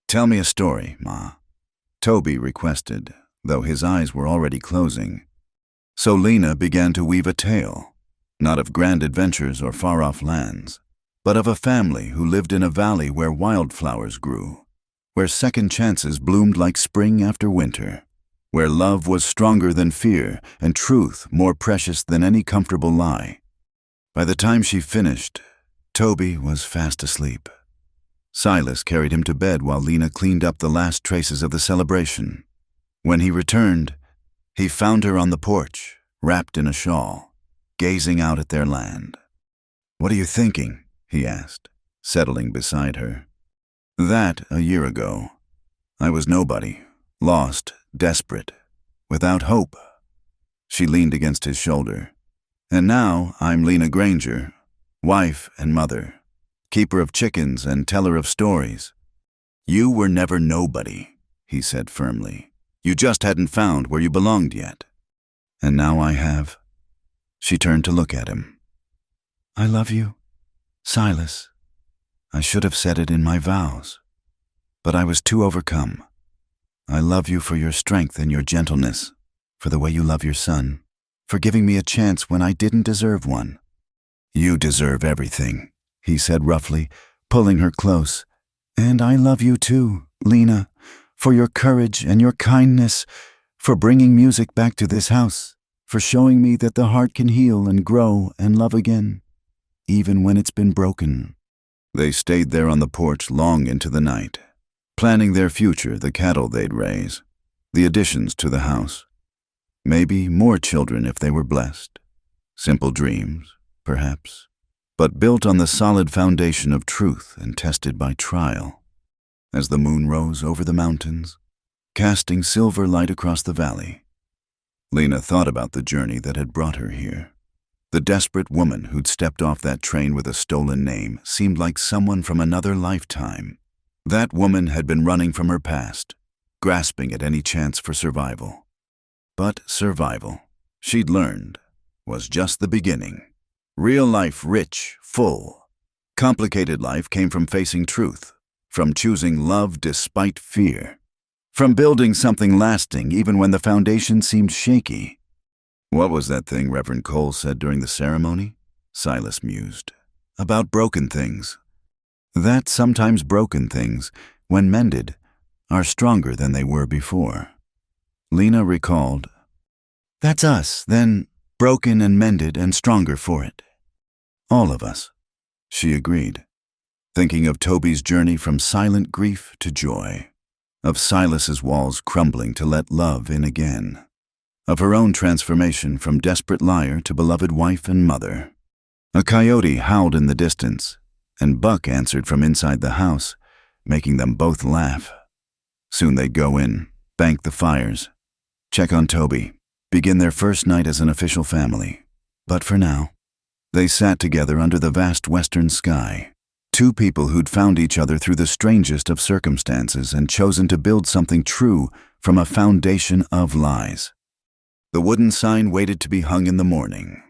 "Tell me a story, Ma," Toby requested, though his eyes were already closing. So Lena began to weave a tale, not of grand adventures or far-off lands, but of a family who lived in a valley where wildflowers grew, where second chances bloomed like spring after winter, where love was stronger than fear and truth more precious than any comfortable lie. By the time she finished, Toby was fast asleep. Silas carried him to bed while Lena cleaned up the last traces of the celebration. When he returned, he found her on the porch, wrapped in a shawl, gazing out at their land. "What are you thinking?" he asked, settling beside her. "That, a year ago. I was nobody, lost, desperate, without hope." She leaned against his shoulder. "And now I'm Lena Granger, wife and mother, keeper of chickens and teller of stories." "You were never nobody," he said firmly. "You just hadn't found where you belonged yet." "And now I have." She turned to look at him. "I love you, Silas. I should have said it in my vows, but I was too overcome. I love you for your strength and your gentleness, for the way you love your son, for giving me a chance when I didn't deserve one." "You deserve everything," he said roughly, pulling her close. "And I love you too, Lena, for your courage and your kindness, for bringing music back to this house, for showing me that the heart can heal and grow and love again, even when it's been broken." They stayed there on the porch long into the night, planning their future, the cattle they'd raise, the additions to the house. Maybe more children if they were blessed. Simple dreams, perhaps, but built on the solid foundation of truth and tested by trial. As the moon rose over the mountains, casting silver light across the valley, Lena thought about the journey that had brought her here. The desperate woman who'd stepped off that train with a stolen name seemed like someone from another lifetime. That woman had been running from her past, grasping at any chance for survival. But survival, she'd learned, was just the beginning. Real life, rich, full. Complicated life came from facing truth, from choosing love despite fear, from building something lasting even when the foundation seemed shaky. "What was that thing Reverend Cole said during the ceremony?" Silas mused. "About broken things. That sometimes broken things, when mended, are stronger than they were before." Lena recalled, "That's us, then, broken and mended and stronger for it." "All of us," she agreed, thinking of Toby's journey from silent grief to joy, of Silas's walls crumbling to let love in again, of her own transformation from desperate liar to beloved wife and mother. A coyote howled in the distance, and Buck answered from inside the house, making them both laugh. Soon they'd go in, bank the fires, check on Toby, begin their first night as an official family. But for now, they sat together under the vast western sky, two people who'd found each other through the strangest of circumstances and chosen to build something true from a foundation of lies. The wooden sign waited to be hung in the morning,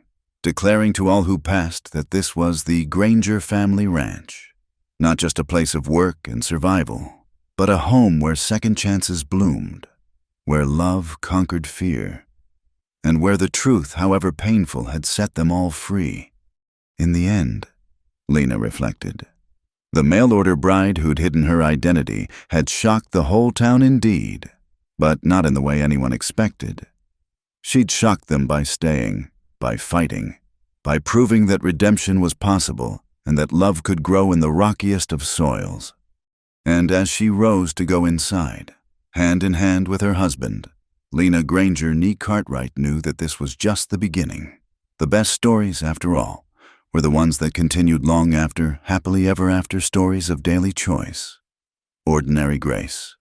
declaring to all who passed that this was the Granger family ranch, not just a place of work and survival, but a home where second chances bloomed, where love conquered fear, and where the truth, however painful, had set them all free. In the end, Lena reflected, the mail-order bride who'd hidden her identity had shocked the whole town indeed, but not in the way anyone expected. She'd shocked them by staying, by fighting, by proving that redemption was possible and that love could grow in the rockiest of soils. And as she rose to go inside, hand in hand with her husband, Lena Granger nee Cartwright knew that this was just the beginning. The best stories, after all, were the ones that continued long after happily ever after stories of daily choice, ordinary grace,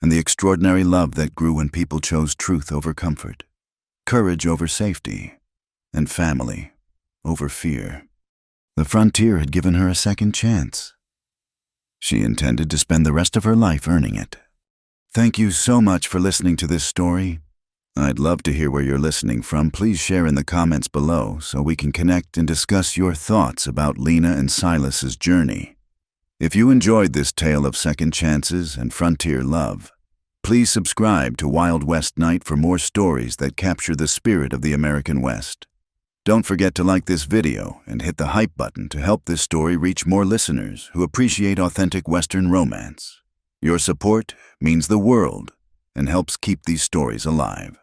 and the extraordinary love that grew when people chose truth over comfort, courage over safety, and family over fear. The frontier had given her a second chance. She intended to spend the rest of her life earning it. Thank you so much for listening to this story. I'd love to hear where you're listening from. Please share in the comments below so we can connect and discuss your thoughts about Lena and Silas's journey. If you enjoyed this tale of second chances and frontier love, please subscribe to Wild West Night for more stories that capture the spirit of the American West. Don't forget to like this video and hit the hype button to help this story reach more listeners who appreciate authentic Western romance. Your support means the world and helps keep these stories alive.